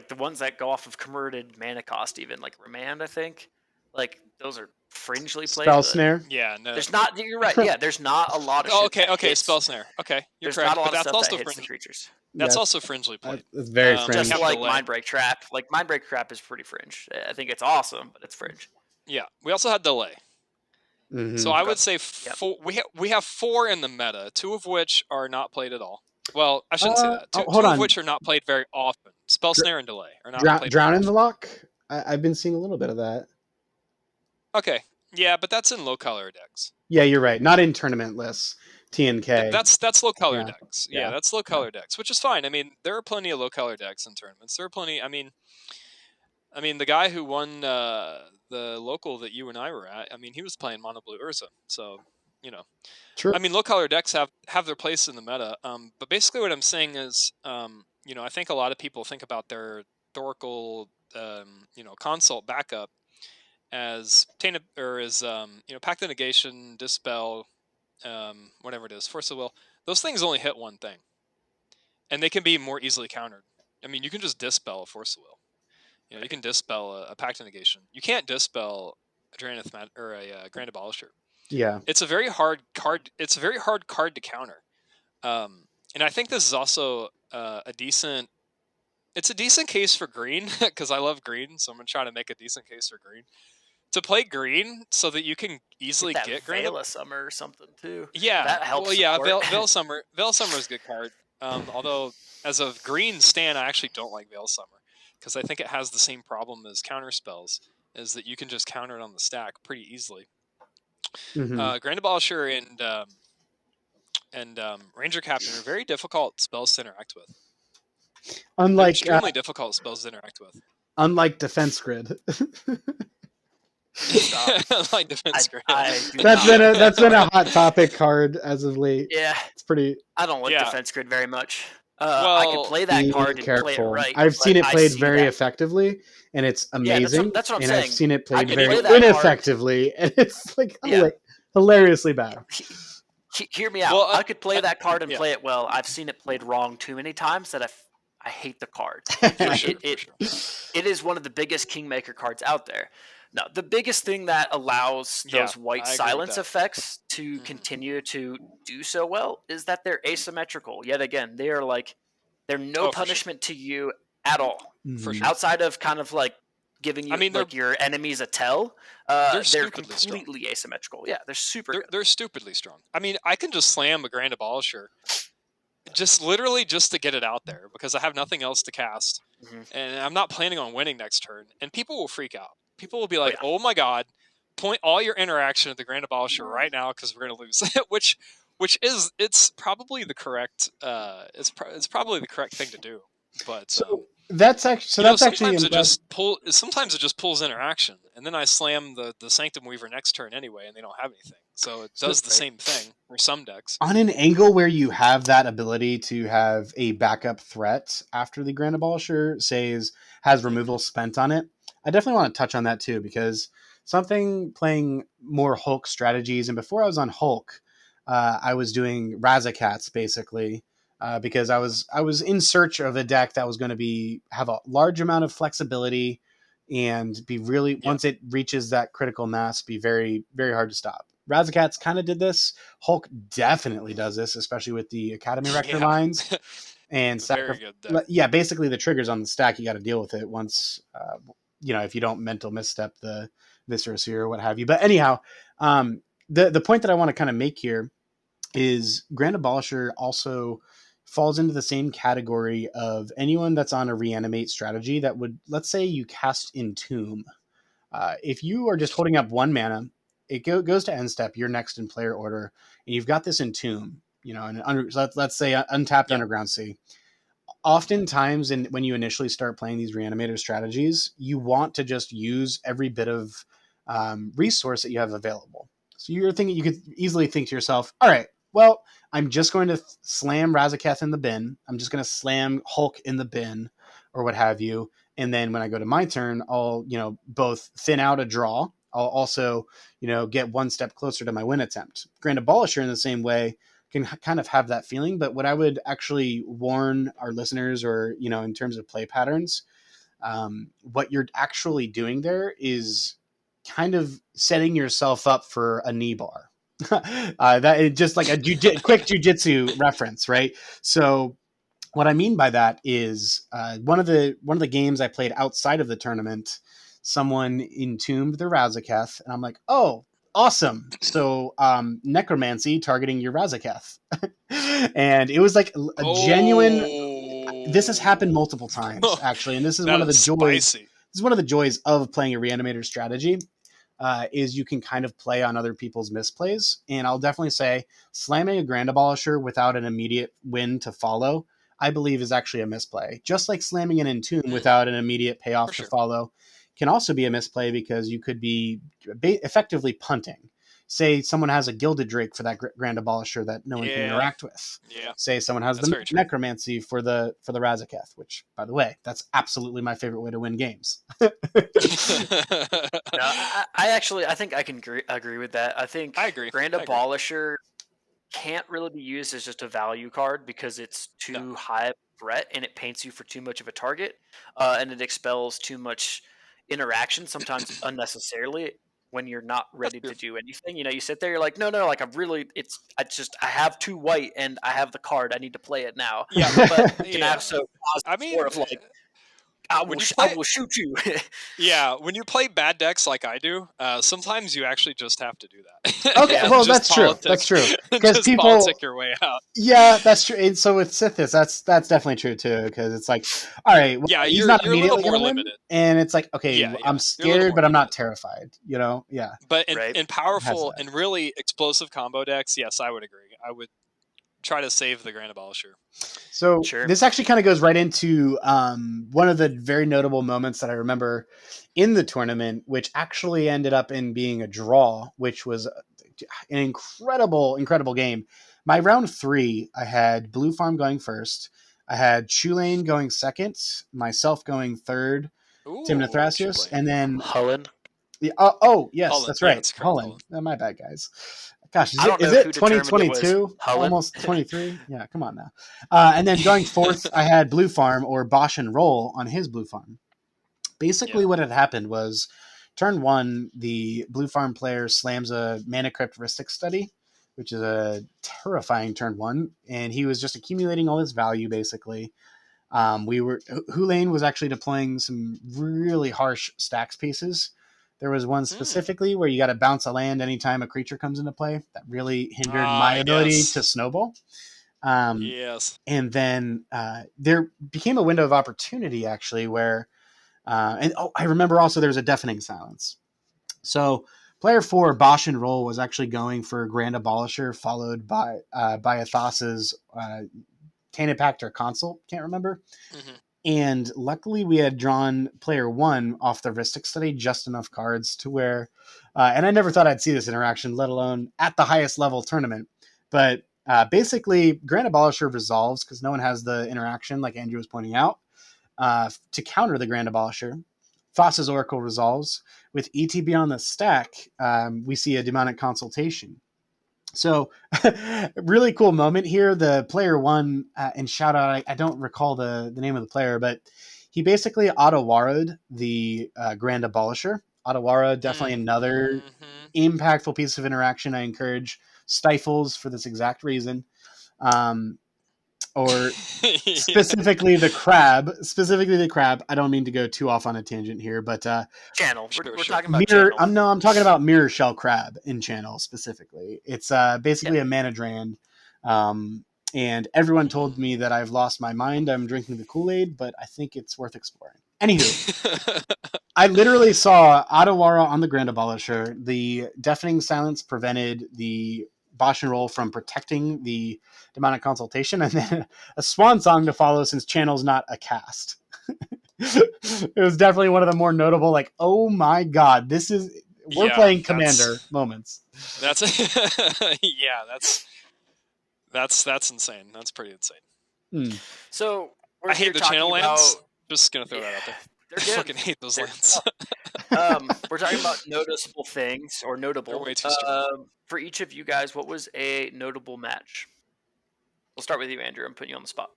the ones that go off of converted mana cost, even like Remand, I think. Like those are fringely played. Spell But snare. Yeah, no. there's not. You're right. Yeah, there's not a lot of. Oh, shit that okay, hits. spell snare. Okay, you're There's correct, not a lot but of that's stuff that also hits the fringe. creatures. That's Yeah, also fringely played. It's very We fringe. Just have like delay. Mind Break Trap. Like Mind Break Trap is pretty fringe. I think it's awesome, but it's fringe. Yeah, we also had delay. Mm-hmm. So I Okay. would say we have 4 in the meta, 2 of which are not played at all. Well, I shouldn't say that. Two hold of on. which are not played very often. Spell snare and delay are not played Drown very in the often. Lock. I've been seeing a little bit of that. Okay, yeah, but that's in low color decks. Yeah, you're right. Not in tournament lists. TNK. That's low color Yeah. decks. Yeah. That's low color decks, which is fine. I mean, there are plenty of low color decks in tournaments. There are plenty. I mean, the guy who won the local that you and I were at, I mean, he was playing Mono Blue Urza. So, True. I mean, low color decks have their place in the meta. But basically, what I'm saying is, I think a lot of people think about their Thoracle, consult backup as tainted or as Pact the Negation, Dispel, whatever it is, Force of Will. Those things only hit one thing, and they can be more easily countered. I mean, you can just dispel a Force of Will. You can dispel a Pact of Negation. You can't dispel a Draenith or a Grand Abolisher. Yeah. It's a very hard card. It's a very hard card to counter. And I think this is also a decent. It's a decent case for green because I love green, so I'm gonna try to make a decent case for green. To play green so that you can easily get Grand Veil of Summer or something too. Yeah, that helps. Well, yeah, support. Veil Summer is a good card. Although as a green stan, I actually don't like Veil Summer because I think it has the same problem as counter spells, is that you can just counter it on the stack pretty easily. Mm-hmm. Grand Abolisher and Ranger Captain are very difficult spells to interact with. Unlike extremely difficult spells to interact with. Unlike Defense Grid. Like Defense Grid. That's been a hot topic card as of late. Yeah, it's pretty. I don't like Defense Grid very much. I could play that card and play it right. I've seen it played very effectively, and it's amazing. Yeah, that's what I'm and saying. I've seen it played very play ineffectively, and it's like hilariously bad. Hear me out. I could play that card and play it well. I've seen it played wrong too many times that I hate the card. It is one of the biggest Kingmaker cards out there. Now, the biggest thing that allows those white silence effects to continue to do so well is that they're asymmetrical. Yet again, they're no punishment to you at all. For sure. Outside of kind of like giving you your enemies a tell, they're completely asymmetrical. Yeah, they're super good. They're stupidly strong. I mean, I can just slam a Grand Abolisher just to get it out there because I have nothing else to cast. And I'm not planning on winning next turn. And people will freak out. People will be like, "Oh my god, point all your interaction at the Grand Abolisher right now because we're going to lose." It's probably the correct it's probably the correct thing to do. But that's actually sometimes it just pulls interaction, and then I slam the Sanctum Weaver next turn anyway, and they don't have anything. So it does the same thing for some decks. On an angle where you have that ability to have a backup threat after the Grand Abolisher has removal spent on it, I definitely want to touch on that too, because something playing more Hulk strategies, and before I was on Hulk, I was doing Razakats basically, because I was in search of a deck that was going to have a large amount of flexibility and be really once it reaches that critical mass, be very, very hard to stop. Razakats kind of did this. Hulk definitely does this, especially with the Academy Rector lines. And basically the triggers on the stack, you got to deal with it once. If you don't mental misstep the Viscera Seer or what have you. But anyhow, the point that I want to kind of make here is Grand Abolisher also falls into the same category of anyone that's on a reanimate strategy that would, let's say you cast Entomb. If you are just holding up 1 mana, it goes to end step, you're next in player order, and you've got this Entomb, and let's say untapped Yep. Underground Sea. Oftentimes, when you initially start playing these reanimator strategies, you want to just use every bit of resource that you have available. So you're thinking, you could easily think to yourself, all right, well, I'm just going to slam Razaketh in the bin. I'm just going to slam Hulk in the bin, or what have you. And then when I go to my turn, I'll both thin out a draw. I'll also get one step closer to my win attempt. Grand Abolisher in the same way can kind of have that feeling. But what I would actually warn our listeners, or in terms of play patterns, what you're actually doing there is kind of setting yourself up for a knee bar. That is just like a quick jujitsu reference, right? So what I mean by that is one of the games I played outside of the tournament, someone entombed their Razaketh, and I'm like, oh, awesome! So necromancy targeting your Razaketh, and it was like a genuine. This has happened Oh, multiple times actually, and this is that one of is the joys. spicy. This is one of the joys of playing a reanimator strategy. Is you can kind of play on other people's misplays, and I'll definitely say slamming a Grand Abolisher without an immediate win to follow, I believe, is actually a misplay. Just like slamming an Entomb Mm, without an immediate for payoff to sure. follow can also be a misplay, because you could be effectively punting. Say someone has a Gilded Drake for that Grand Abolisher that no one can Yeah. interact with. Yeah. Say someone has That's the very true. Necromancy for the Razaketh, which, by the way, that's absolutely my favorite way to win games. No, I think I can agree with that. I think I agree. Grand I agree. Abolisher can't really be used as just a value card because it's No, too high of a threat and it paints you for too much of a target, and it expels too much interaction, sometimes unnecessarily, when you're not that's ready true. to do anything. You sit there, you're like, no, no, like I have 2 white and I have the card. I need to play it now. Yeah. But you can Yeah. have so I positive mean, score of like, when you I play, will shoot you. yeah, when you play bad decks like I do, sometimes you actually just have to do that. Okay, Yeah. well, Just that's true. That's politic, true. Because just politic people, your way out. yeah, that's true. And so with Sithis, that's definitely true too. Because it's like, all right, well, Yeah, he's you're not a little immediately going more to win, limited. and it's like, okay, Yeah, yeah, I'm you're a little scared, more but I'm not limited. terrified. Yeah, But Right. in it has powerful that. and really explosive combo decks, yes, I would agree. I would try to save the Grand Abolisher. So Sure. this actually kind of goes right into one of the very notable moments that I remember in the tournament, which actually ended up in being a draw, which was an incredible game. My round 3, I had Blue Farm going first. I had Chulane going second, myself going third, Ooh, Timnathrasius, Chulane. and then Hullen. oh yes, Hullen. that's Yeah, right, that's correct. Holland. Hullen. My bad, guys. Gosh, I don't is know who it determined it was 2022? Hullen. Almost 23? Yeah, come on now. And then going fourth, I had Blue Farm, or Bosch and Roll, on his Blue Farm. Yeah. Basically, what had happened was turn 1, the Blue Farm player slams a Mana Crypt Rhystic Study, which is a terrifying turn 1, and he was just accumulating all his value, basically. Hulane was actually deploying some really harsh stacks pieces. There was one Hmm. specifically where you got to bounce a land anytime a creature comes into play. That really hindered my Ah, ability to yes. snowball. Um, Yes. and then there became a window of opportunity, actually, where I remember also there was a deafening silence. So player 4, Bosch and Roll, was actually going for Grand Abolisher, followed by Athas's Tainted Pact or Consult, can't remember. Hmm. And luckily, we had drawn player 1 off the Rhystic Study just enough cards to where, and I never thought I'd see this interaction, let alone at the highest level tournament. But basically, Grand Abolisher resolves because no one has the interaction, like Andrew was pointing out, to counter the Grand Abolisher. Thassa's Oracle resolves. With ETB on the stack, we see a Demonic Consultation. So, really cool moment here. The player 1, and shout out, I don't recall the name of the player, but he basically auto-warrowed the Grand Abolisher. Auto-warrow, definitely another Mm-hmm. impactful piece of interaction. I encourage stifles for this exact reason. Um, or Yeah. specifically the crab. Specifically the crab. I don't mean to go too off on a tangent here, but Channel. Sure, We're sure. talking about mirror. channel. I'm talking about mirror shell crab in channel specifically. It's basically a manadran. And everyone told me that I've lost my mind. I'm drinking the Kool-Aid, but I think it's worth exploring. Anywho, I literally saw Adawara on the Grand Abolisher. The deafening silence prevented the Bosch and Roll from protecting the demonic consultation, and then a swan song to follow since channel's not a cast. It was definitely one of the more notable, like, oh my god, we're Yeah, playing Commander moments. that's yeah, that's insane. That's pretty insane. Hmm. So we're I here hate the talking channel about. lands. Just gonna throw that out there. They're I good. fucking hate those They're lands. We're talking about noticeable things or They're notable. way too strong. For each of you guys, what was a notable match? We'll start with you, Andrew. I'm putting you on the spot.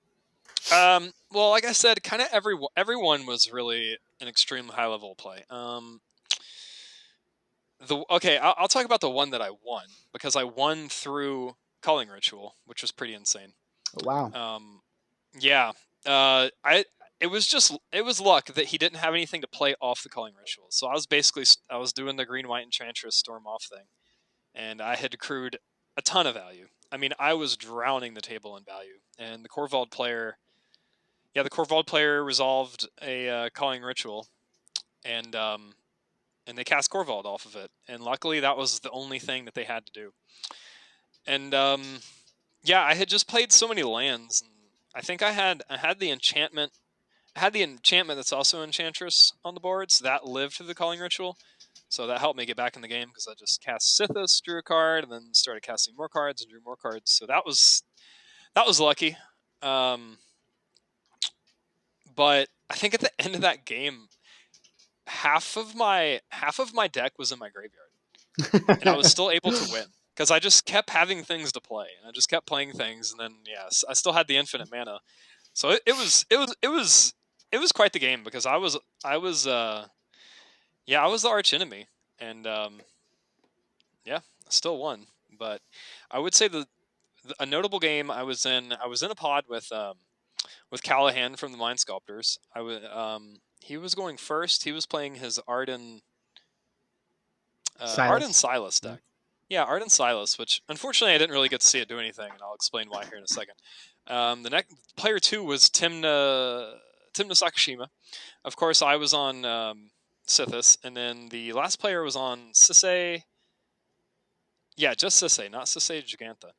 Well, like I said, kind of everyone was really an extreme high level play. I'll talk about the one that I won because I won through Culling Ritual, which was pretty insane. Oh, wow. Yeah. It was luck that he didn't have anything to play off the Culling Ritual. So I was doing the green, white, Enchantress Storm off thing, and I had accrued a ton of value. I mean, I was drowning the table in value, and the Korvold player resolved a Calling Ritual, and they cast Korvold off of it. And luckily, that was the only thing that they had to do. And I had just played so many lands, and I think I had the enchantment. I had the enchantment that's also Enchantress on the board, so that lived through the Calling Ritual. So that helped me get back in the game because I just cast Sithis, drew a card, and then started casting more cards and drew more cards. So that was lucky. But I think at the end of that game, half of my deck was in my graveyard, and I was still able to win because I just kept having things to play, and I just kept playing things, and then I still had the infinite mana. So it was quite the game because I was the arch enemy, and I still won. But I would say a notable game I was in a pod with Callahan from the Mind Sculptors. He was going first. He was playing his Arden Silas deck. Yeah, Arden Silas, which unfortunately I didn't really get to see it do anything, and I'll explain why here in a second. The next player 2 was Timna Sakashima. Of course, I was on Sithis, and then the last player was on Sisei. Yeah, just Sisei, not Sisei Giganta.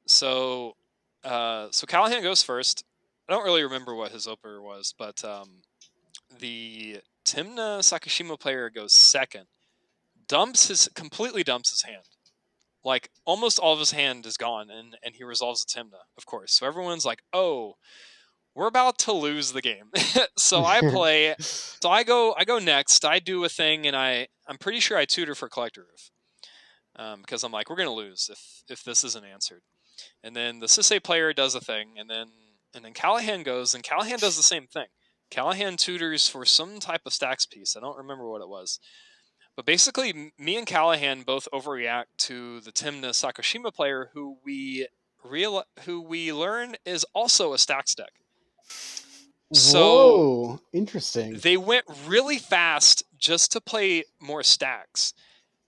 So Callahan goes first. I don't really remember what his opener was, but the Timna Sakashima player goes second. Completely dumps his hand. Like, almost all of his hand is gone, and he resolves the Timna, of course. So everyone's like, oh, we're about to lose the game. So I play. So I go next. I do a thing, and I'm pretty sure I tutor for Collector Roof. Because I'm like, we're going to lose if this isn't answered. And then the Sisei player does a thing, and then Callahan goes, and Callahan does the same thing. Callahan tutors for some type of stacks piece. I don't remember what it was. But basically, me and Callahan both overreact to the Timna Sakashima player, who we learn is also a stacks deck. So whoa, interesting. They went really fast just to play more stacks.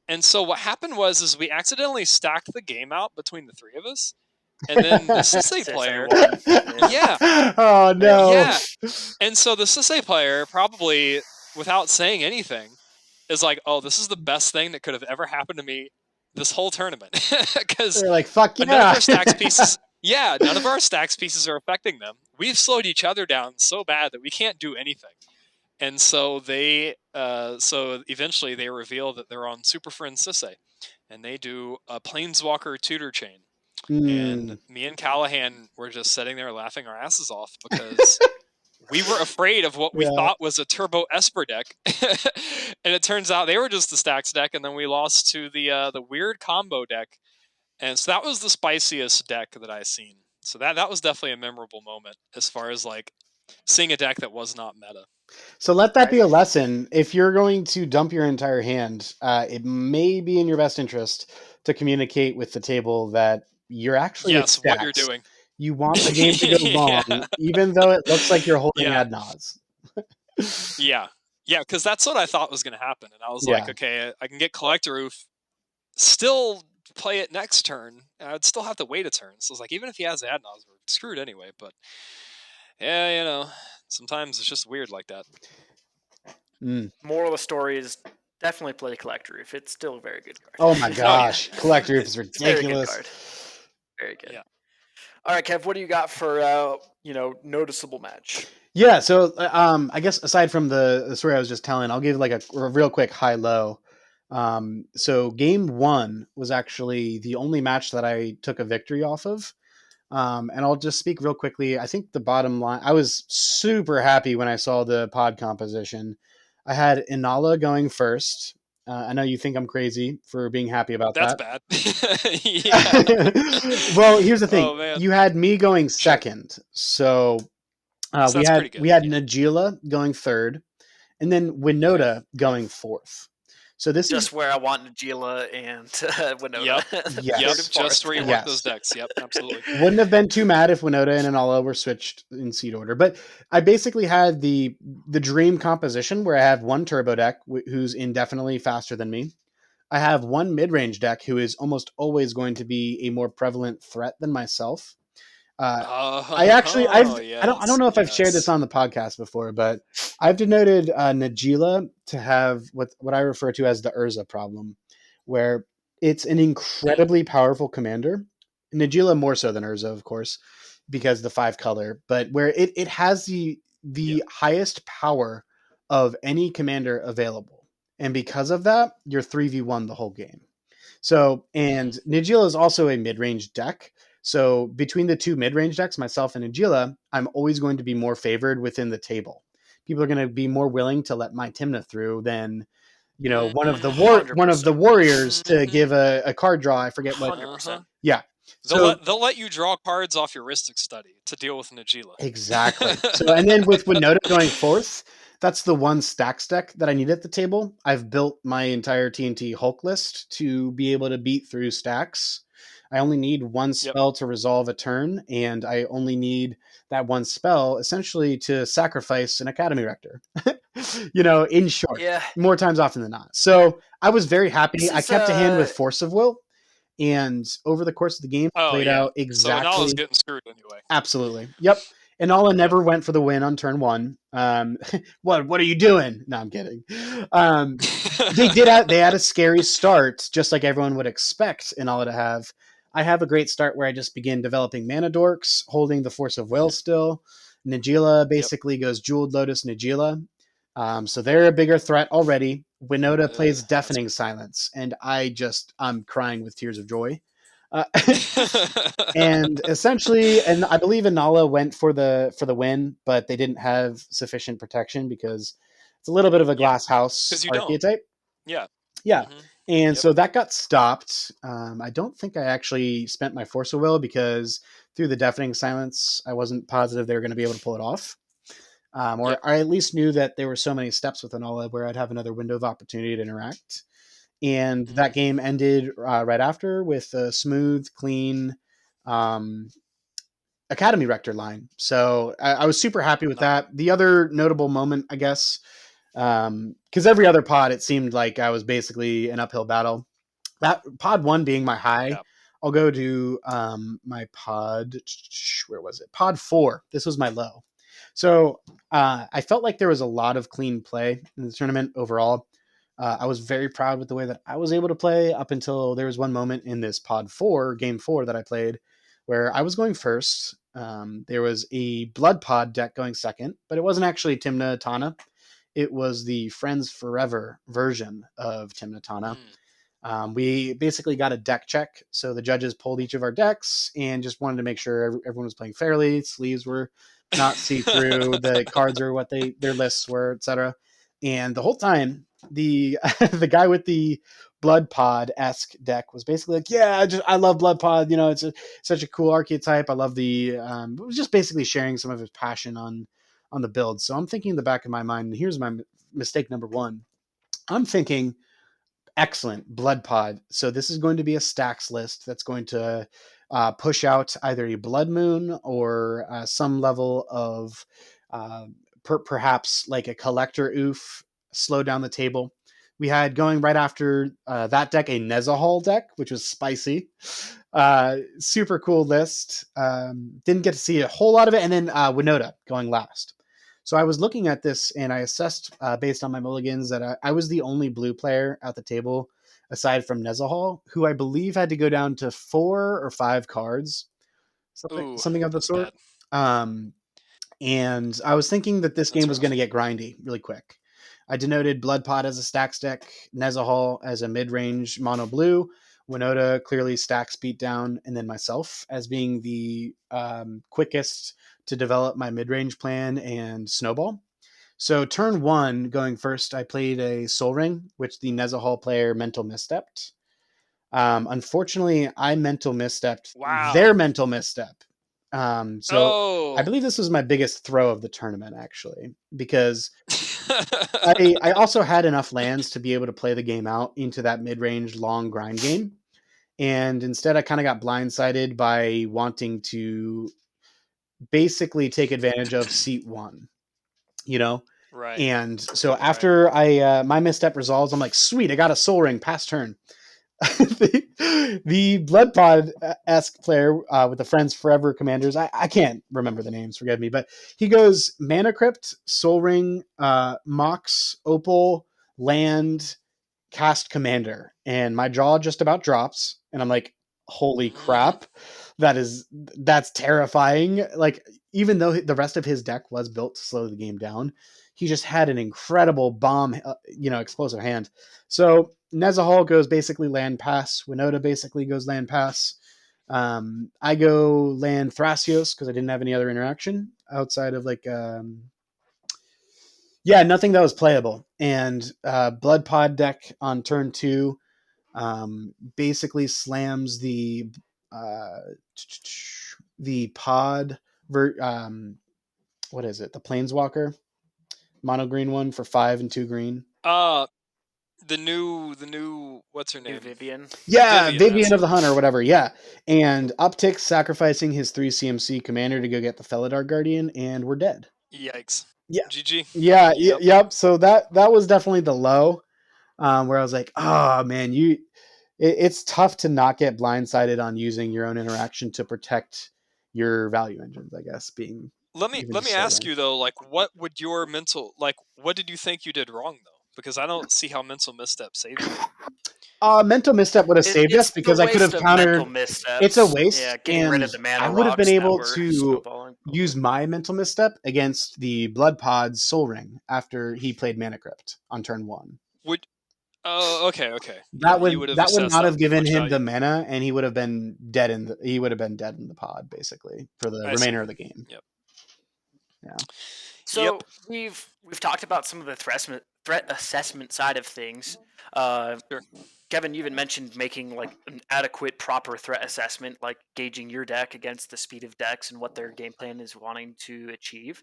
And so what happened was we accidentally stacked the game out between the three of us. And then the Sisei player... Yeah. Oh, no. Yeah. And so the Sisei player, probably without saying anything, is like, oh, this is the best thing that could have ever happened to me this whole tournament. Because they're like, fuck yeah. None of our stacks pieces... Yeah, none of our stacks pieces are affecting them. We've slowed each other down so bad that we can't do anything. And so so eventually they reveal that they're on Super Friends Sisei, and they do a Planeswalker tutor chain. And me and Callahan were just sitting there laughing our asses off because we were afraid of what we thought was a Turbo Esper deck. And it turns out they were just the stacks deck, and then we lost to the weird combo deck. And so that was the spiciest deck that I seen. So that was definitely a memorable moment as far as like seeing a deck that was not meta. So let that be a lesson. If you're going to dump your entire hand, it may be in your best interest to communicate with the table that you're actually what you're doing. You want the game to go Yeah. long, even though it looks like you're holding Yeah. ad nos. Yeah. Yeah, because that's what I thought was going to happen. And I was like, Yeah. okay, I can get Collector Roof, still play it next turn, and I'd still have to wait a turn. So I was like, even if he has Adnos, we're screwed anyway. But yeah, you know, sometimes it's just weird like that. Moral of the story is definitely play Collector Roof. It's still a very good card. Oh my yeah. gosh. Collector Roof is It's a very good ridiculous. card. Very good. Yeah. All right, Kev, what do you got for noticeable match? Yeah, so I guess aside from the story I was just telling, I'll give like a real quick high-low. So game 1 was actually the only match that I took a victory off of. And I'll just speak real quickly. I think the bottom line, I was super happy when I saw the pod composition. I had Inala going first. I know you think I'm crazy for being happy about That's that. bad. Yeah. Well, here's the thing. Oh, man. You had me going Sure. second. So So we that's pretty good. had Yeah. Najila going third, and then Winota going fourth. So this Just is where I want Najila and Winota. Yep. Third Yes. and Yep. fourth. Just where you want Yes. those decks. Yep. Absolutely. Wouldn't have been too mad if Winota and Inala were switched in seed order. But I basically had the dream composition where I have one turbo deck who's indefinitely faster than me. I have one mid-range deck who is almost always going to be a more prevalent threat than myself. I don't know if I've shared this on the podcast before, but I've denoted Najila to have what I refer to as the Urza problem, where it's an incredibly powerful commander. Najila more so than Urza, of course, because the 5 color, but where it has the highest power of any commander available. And because of that, you're 3v1 the whole game. So, and Najila is also a mid-range deck. So between the two mid-range decks, myself and Najila, I'm always going to be more favored within the table. People are going to be more willing to let my Timna through than, one of the 100%. warriors to give a card draw. I forget what. 100%. Yeah. They'll let you draw cards off your Ristic Study to deal with Najila. Exactly. So, and then with Winota going fourth, that's the one stacks deck that I need at the table. I've built my entire TNT Hulk list to be able to beat through stacks. I only need one spell to resolve a turn, and I only need that one spell essentially to sacrifice an Academy Rector. In short, more times often than not. So I was very happy. I kept a hand with Force of Will. And over the course of the game, played out exactly. So Inala's getting screwed anyway. Absolutely. Yep. Inala never went for the win on turn 1. What are you doing? No, I'm kidding. They had a scary start, just like everyone would expect Inala to have. I have a great start where I just begin developing mana dorks, holding the Force of Will still. Najila basically goes Jeweled Lotus Najila. So they're a bigger threat already. Winota plays Deafening Silence, and I'm crying with tears of joy. And essentially, and I believe Inala went for the win, but they didn't have sufficient protection because it's a little bit of a glass house archetype. Yeah. Yeah. Mm-hmm. And so that got stopped. I don't think I actually spent my Force of Will because through the Deafening Silence, I wasn't positive they were going to be able to pull it off. Or I at least knew that there were so many steps with Inala where I'd have another window of opportunity to interact. And that game ended right after with a smooth, clean Academy Rector line. So I was super happy with that. The other notable moment, I guess, because every other pod, it seemed like I was basically an uphill battle. That pod 1 being my high, I'll go to my pod. Where was it? Pod 4. This was my low. So I felt like there was a lot of clean play in the tournament overall. I was very proud with the way that I was able to play up until there was one moment in this pod 4, game 4 that I played where I was going first. There was a Blood Pod deck going second, but it wasn't actually Timna Tana. It was the Friends Forever version of Timna Tana. We basically got a deck check. So the judges pulled each of our decks and just wanted to make sure everyone was playing fairly. Sleeves were not see-through. The cards are what their lists were, etc. And the whole time, the guy with the Blood Pod-esque deck was basically like, yeah, I love Blood Pod. It's such a cool archetype. I love was just basically sharing some of his passion on the build. So I'm thinking in the back of my mind, and here's my mistake number 1. I'm thinking, excellent, Blood Pod. So this is going to be a stacks list that's going to push out either a Blood Moon or some level of perhaps like a Collector Oof, slow down the table. We had going right after that deck a Nezahal deck, which was spicy. Super cool list. Didn't get to see a whole lot of it. And then Winota going last. So I was looking at this and I assessed based on my mulligans that I was the only blue player at the table aside from Nezahal, who I believe had to go down to 4 or 5 cards, Ooh, something of the that's sort. bad. Um, and I was thinking that this game That's was going rough. to get grindy really quick. I denoted Bloodpot as a stacks deck, Nezahal as a mid-range mono blue, Winota clearly stacks beatdown, and then myself as being the quickest to develop my mid-range plan and snowball. So turn one, going first, I played a Soul Ring, which the Nezahal player mental misstepped. Unfortunately, I mental misstepped Wow. their mental misstep. So I Oh. believe this was my biggest throw of the tournament, actually, because I also had enough lands to be able to play the game out into that mid range long grind game. And instead, I kind of got blindsided by wanting to basically take advantage of seat one, you know? Right. And so Right. after I my misstep resolves, I'm like, sweet, I got a Soul Ring, pass turn. The Blood Pod esque player with the Friends Forever commanders, I can't remember the names, forgive me, but he goes Mana Crypt, Soul Ring, Mox, Opal, Land, Cast Commander, and my jaw just about drops, and I'm like, holy Mm-hmm. crap, that's terrifying. Like, even though the rest of his deck was built to slow the game down, he just had an incredible bomb, explosive hand. So Nezahal goes basically land pass. Winota basically goes land pass. I go land Thrasios because I didn't have any other interaction outside of nothing that was playable. And Blood Pod deck on turn two basically slams uh, the pod. What is it? The Planeswalker mono green one for 5 and 2 green. Uh, the new, what's her New name? Vivian. Yeah, Vivian. That's Vivian of it. the Hunt or whatever. Yeah, and uptick sacrificing his 3 CMC commander to go get the Felidar Guardian, and we're dead. Yikes. Yeah, GG. yeah, Yep. yep. So that was definitely the low, where I was like, oh man, it's tough to not get blindsided on using your own interaction to protect your value engines. I guess being Let me even let me just Soul ask Ring. you though, like, what would your mental, like, what did you think you did wrong though? Because I don't see how mental misstep saved you. Mental misstep would have saved us It's the because I could waste have of mental countered. It's a missteps. Yeah, waste, getting rid and of the I mana would have been rocks that able were to snowballing. use my mental misstep against the Blood Pod's Soul Ring after he played Mana Crypt on turn one. Would Oh, okay. Yeah, you would have That would assessed not that have with too given much him the value. mana, and he would have been dead he would have been dead in the pod basically for the I see. remainder of the game. Yep. Yeah. Yep. So we've talked about some of the threat assessment side of things. Uh, Sure. Kevin, you even mentioned making like an adequate, proper threat assessment, like gauging your deck against the speed of decks and what their game plan is wanting to achieve,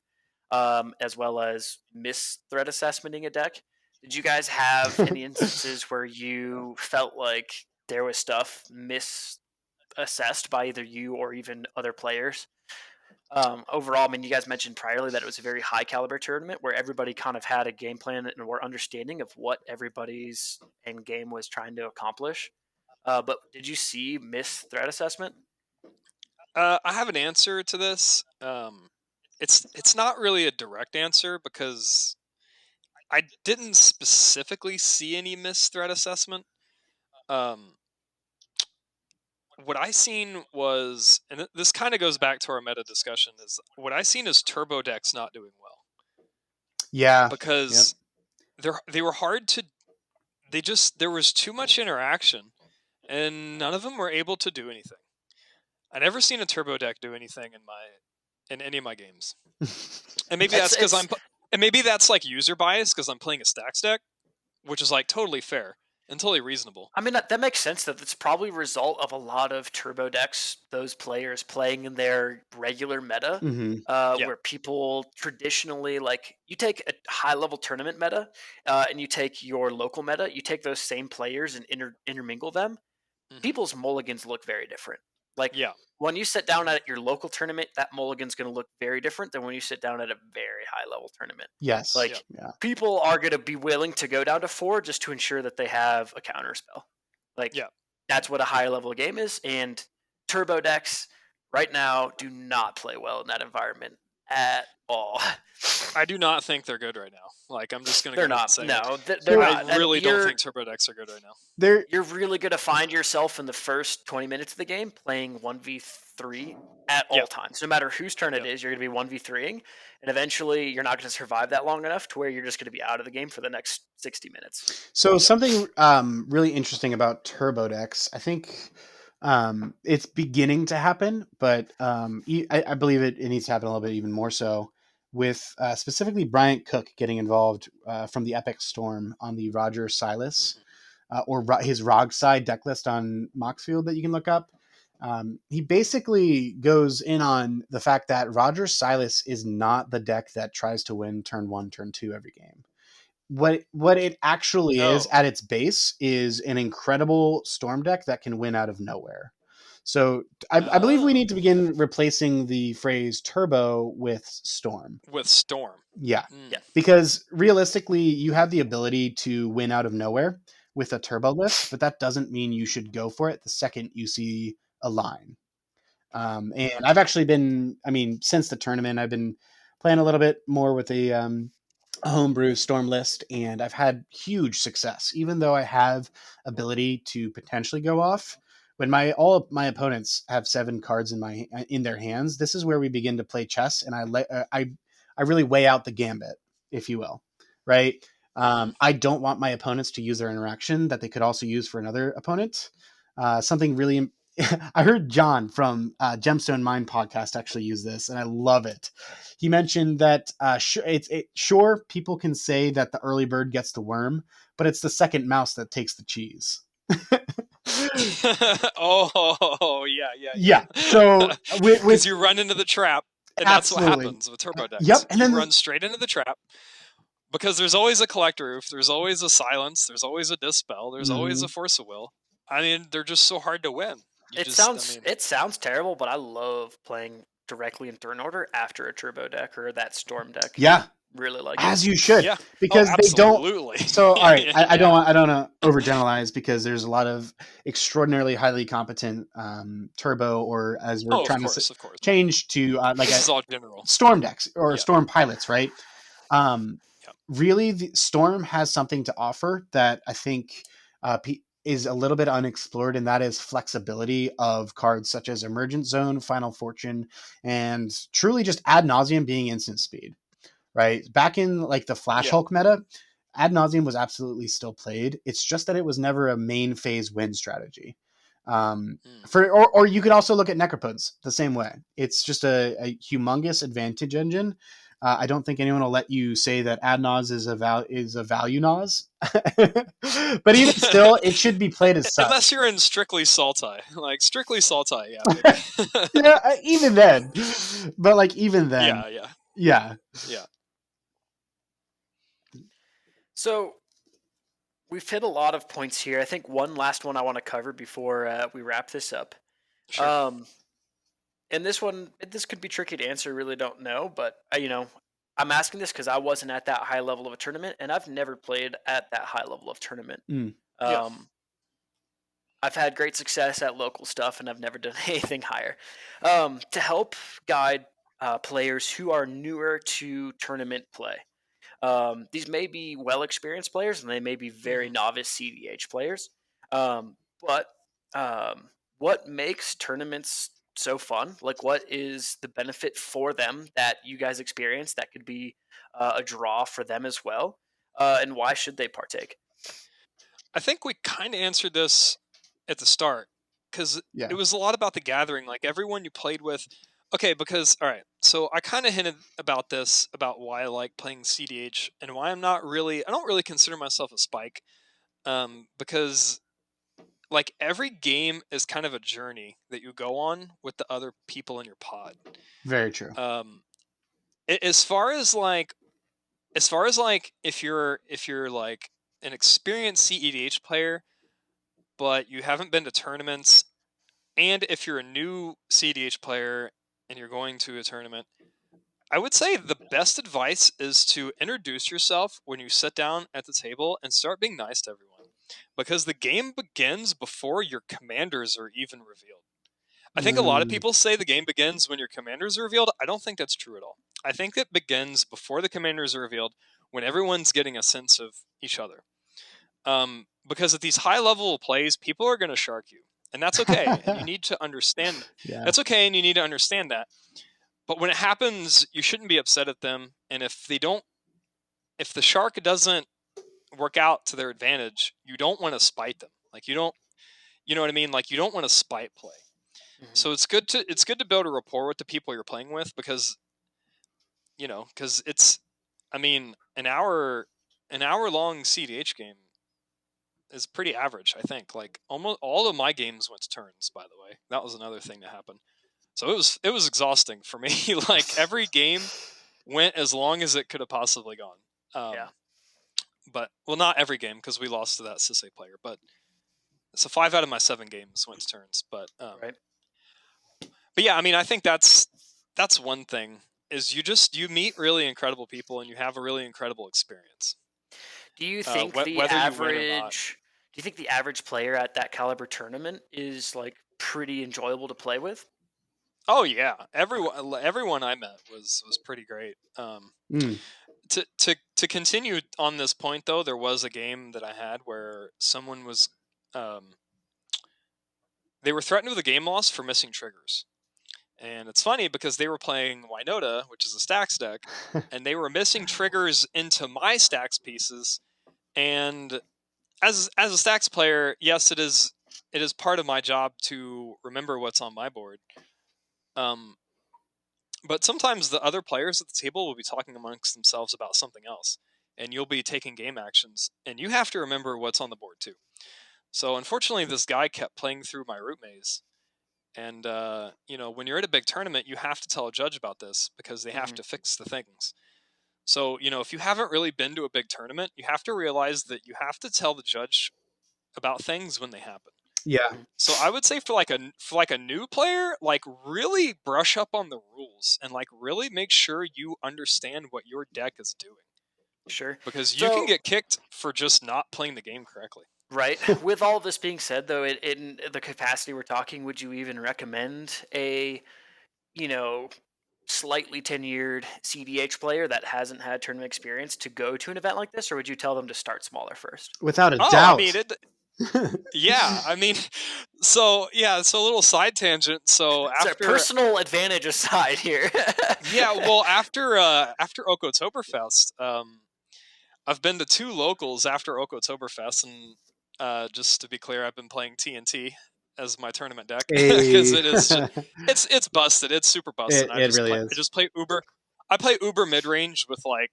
as well as miss threat assessmenting a deck. Did you guys have any instances where you felt like there was stuff misassessed by either you or even other players? Overall, I mean, you guys mentioned priorly that it was a very high caliber tournament where everybody kind of had a game plan and were understanding of what everybody's end game was trying to accomplish. But did you see miss threat assessment? I have an answer to this. It's not really a direct answer because I didn't specifically see any missed threat assessment. Um, what I seen was, and this kind of goes back to our meta discussion, is what I seen is turbo decks not doing well Yeah. Yep. because they were hard to. There was too much interaction, and none of them were able to do anything. I never seen a turbo deck do anything in any of my games, and maybe It's that's because it's. and maybe that's like user bias because I'm playing a stacks deck, which is like totally fair and totally reasonable. I mean that makes sense. That it's probably a result of a lot of turbo decks. Those players playing in their regular meta, Hmm. Yeah. where people traditionally like you take a high level tournament meta, and you take your local meta. You take those same players and intermingle them. Hmm. People's mulligans look very different. Like Yeah. when you sit down at your local tournament, that mulligan's going to look very different than when you sit down at a very high level tournament. Yes. Like Yeah. people are going to be willing to go down to 4 just to ensure that they have a counter spell. Like Yeah. that's what a higher level game is. And turbo decks right now do not play well in that environment at all. I do not think they're good right now. Like, I'm just going to go They're ahead and not. say it. No, they're So- not. I And really don't think turbo decks are good right now. you're really going to find yourself in the first 20 minutes of the game playing 1v3 at all Yep. times. No matter whose turn it Yep. is, you're going to be 1v3ing, and eventually you're not going to survive that long enough to where you're just going to be out of the game for the next 60 minutes. So Yep. something really interesting about turbo decks, I think it's beginning to happen, but I believe it needs to happen a little bit even more so with specifically Bryant Cook getting involved from the Epic Storm on the Roger Silas or his ROG side deck list on Moxfield that you can look up. He basically goes in on the fact that Roger Silas is not the deck that tries to win turn 1, turn 2 every game. What it actually is Oh. at its base is an incredible storm deck that can win out of nowhere. So I believe we need to begin replacing the phrase turbo with storm. With storm. Yeah. Yeah. Because realistically, you have the ability to win out of nowhere with a turbo list, but that doesn't mean you should go for it the second you see a line. And I've actually been, since the tournament, I've been playing a little bit more with a homebrew storm list, and I've had huge success. Even though I have ability to potentially go off, when all of my opponents have 7 cards in their hands, this is where we begin to play chess, and I really weigh out the gambit, if you will, right? I don't want my opponents to use their interaction that they could also use for another opponent. Something really I heard John from Gemstone Mind podcast actually use this, and I love it. He mentioned that sure, people can say that the early bird gets the worm, but it's the second mouse that takes the cheese. Oh, yeah. Yeah. So because you run into the trap, and that's what absolutely. happens with turbo decks. Yep, and you then run straight into the trap because there's always a collect roof, there's always a silence, there's always a dispel, there's always a force of will. I mean, they're just so hard to win. It sounds terrible, but I love playing directly in turn order after a turbo deck or that storm deck. Yeah. Really like as it. you should, Yeah. because they don't. Absolutely. So, all right, I don't want to overgeneralize because there's a lot of extraordinarily highly competent turbo, or as we're trying to change to like this is all general storm decks or storm pilots, right? Really, the storm has something to offer that I think is a little bit unexplored, and that is flexibility of cards such as Emergent Zone, Final Fortune, and truly just ad nauseum being instant speed. Right? Back in like the Flash Hulk meta, ad nauseum was absolutely still played. It's just that it was never a main phase win strategy. Or you could also look at Necropods the same way. It's just a humongous advantage engine. I don't think anyone will let you say that ad nause is a value nause, but even still, it should be played as such. Unless you're in strictly Sultai, like strictly Sultai, yeah. Yeah, even then. But like even then, yeah. So we've hit a lot of points here. I think one last one I want to cover before we wrap this up. Sure. And this could be tricky to answer. Really don't know, but I'm asking this because I wasn't at that high level of a tournament, and I've never played at that high level of tournament. I've had great success at local stuff, and I've never done anything higher. To help guide players who are newer to tournament play. These may be well-experienced players, and they may be very novice cEDH players. But what makes tournaments so fun? Like, what is the benefit for them that you guys experience that could be a draw for them as well? And why should they partake? I think we kind of answered this at the start because it was a lot about the gathering. Like everyone you played with. Okay, because all right, so I kind of hinted about this about why I like playing cEDH and why I don't really consider myself a spike, because like every game is kind of a journey that you go on with the other people in your pod. Very true. As far as like if you're like an experienced cEDH player, but you haven't been to tournaments And if you're a new cEDH player and you're going to a tournament, I would say the best advice is to introduce yourself when you sit down at the table and start being nice to everyone. Because the game begins before your commanders are even revealed. I think a lot of people say the game begins when your commanders are revealed. I don't think that's true at all. I think it begins before the commanders are revealed, when everyone's getting a sense of each other. Because at these high level plays, people are going to shark you, and that's okay. And you need to understand Yeah. that's okay, and you need to understand that. But when it happens, you shouldn't be upset at them. And if the shark doesn't work out to their advantage, you don't want to spite them. Like you know what I mean? Like you don't want to spite play. So it's good to build a rapport with the people you're playing with, because it's, I mean, an hour long cEDH game is pretty average, I think. Like almost all of my games went to turns, by the way. That was another thing that happened. So it was exhausting for me. Like every game went as long as it could have possibly gone. Yeah. But well, not every game, because we lost to that cEDH player. But so 5 out of my 7 games went to turns. But Right. But yeah, I mean, I think that's one thing, is you meet really incredible people and you have a really incredible experience. Do you think the whether you win or not. average? Do you think the average player at that caliber tournament is like pretty enjoyable to play with? Oh yeah, everyone I met was pretty great. To continue on this point though, there was a game that I had where someone was they were threatened with a game loss for missing triggers. And it's funny because they were playing Wynota, which is a stacks deck, and they were missing triggers into my stacks pieces. And as a stacks player, yes, it is part of my job to remember what's on my board. But sometimes the other players at the table will be talking amongst themselves about something else, and you'll be taking game actions, and you have to remember what's on the board too. So unfortunately, this guy kept playing through my root maze. And, when you're at a big tournament, you have to tell a judge about this, because they have to fix the things. So, if you haven't really been to a big tournament, you have to realize that you have to tell the judge about things when they happen. Yeah. So I would say for like a new player, like really brush up on the rules and like really make sure you understand what your deck is doing. Sure. Because you can get kicked for just not playing the game correctly. Right. With all this being said, though, in the capacity we're talking, would you even recommend a, slightly tenured cEDH player that hasn't had tournament experience to go to an event like this, or would you tell them to start smaller first? Without a doubt. I mean, yeah, I mean, so a little side tangent. So after personal advantage aside here. Yeah, well, after Okotoberfest, I've been to 2 locals after Okotoberfest, and just to be clear, I've been playing TNT as my tournament deck, because it is it's busted. It's super busted. It really is. I just play Uber. I play Uber mid range with like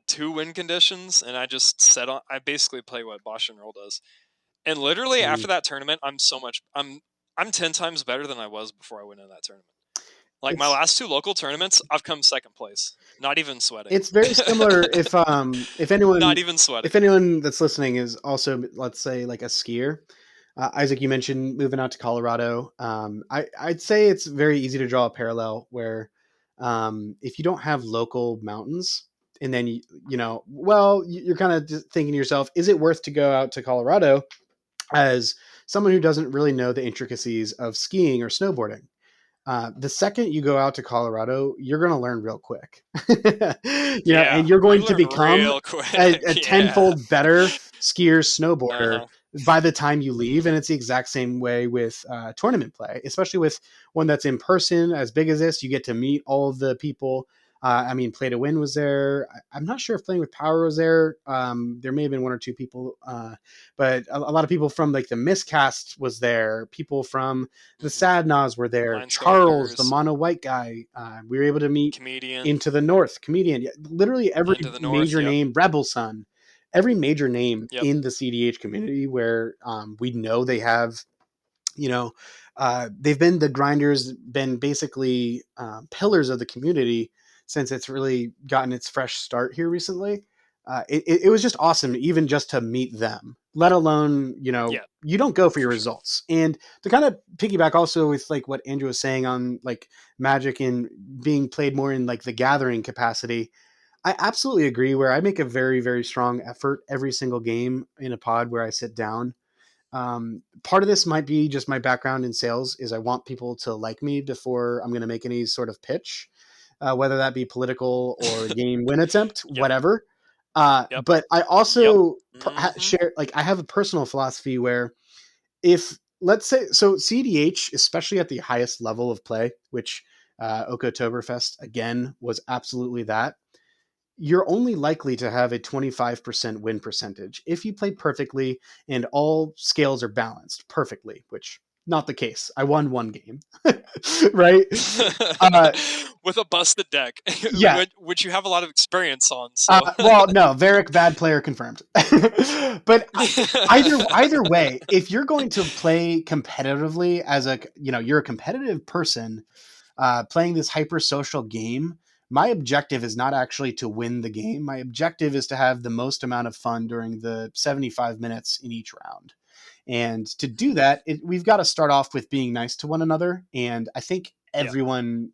2 win conditions, and I just I basically play what Bosch and Roll does. And literally after that tournament, I'm 10 times better than I was before I went into that tournament. Like my last 2 local tournaments, I've come second place, not even sweating. It's very similar. If anyone not even sweating. If anyone that's listening is also, let's say, like a skier, Isaac, you mentioned moving out to Colorado. I'd say it's very easy to draw a parallel where if you don't have local mountains, and then you're kind of thinking to yourself, is it worth to go out to Colorado as someone who doesn't really know the intricacies of skiing or snowboarding? The second you go out to Colorado, you're going to learn real quick, and you're going to become a tenfold better skier, snowboarder by the time you leave. And it's the exact same way with tournament play, especially with one that's in person as big as this. You get to meet all of the people. Play to Win was there. I'm not sure if Playing with Power was there. There may have been 1 or 2 people, but a lot of people from like the Miscast was there. People from the Sadnas were there. Charles, the mono white guy. We were able to meet Into the North, comedian. Literally every major name, Rebel Sun, every major name in the cEDH community where we know they have, they've been the grinders, been basically pillars of the community since it's really gotten its fresh start here recently. it was just awesome, even just to meet them, let alone, Yeah, you don't go for your for sure. results. And to kind of piggyback also with like what Andrew was saying on like Magic and being played more in like the gathering capacity, I absolutely agree where I make a very, very strong effort every single game in a pod where I sit down. Part of this might be just my background in sales is I want people to like me before I'm going to make any sort of pitch, whether that be political or game win attempt, Yep. whatever. Yep. But I Yep. also Hmm. share, like, I have a personal philosophy where if, let's say, so cEDH, especially at the highest level of play, which Okotoberfest again was absolutely that, you're only likely to have a 25% win percentage if you play perfectly and all scales are balanced perfectly, which not the case. I won one game, right? Uh, With a busted deck, yeah. which you have a lot of experience on. So Well, no, Varric bad player confirmed. But either way, if you're going to play competitively as a, you're a competitive person playing this hyper social game, my objective is not actually to win the game. My objective is to have the most amount of fun during the 75 minutes in each round. And to do that, we've got to start off with being nice to one another. And I think yeah, everyone,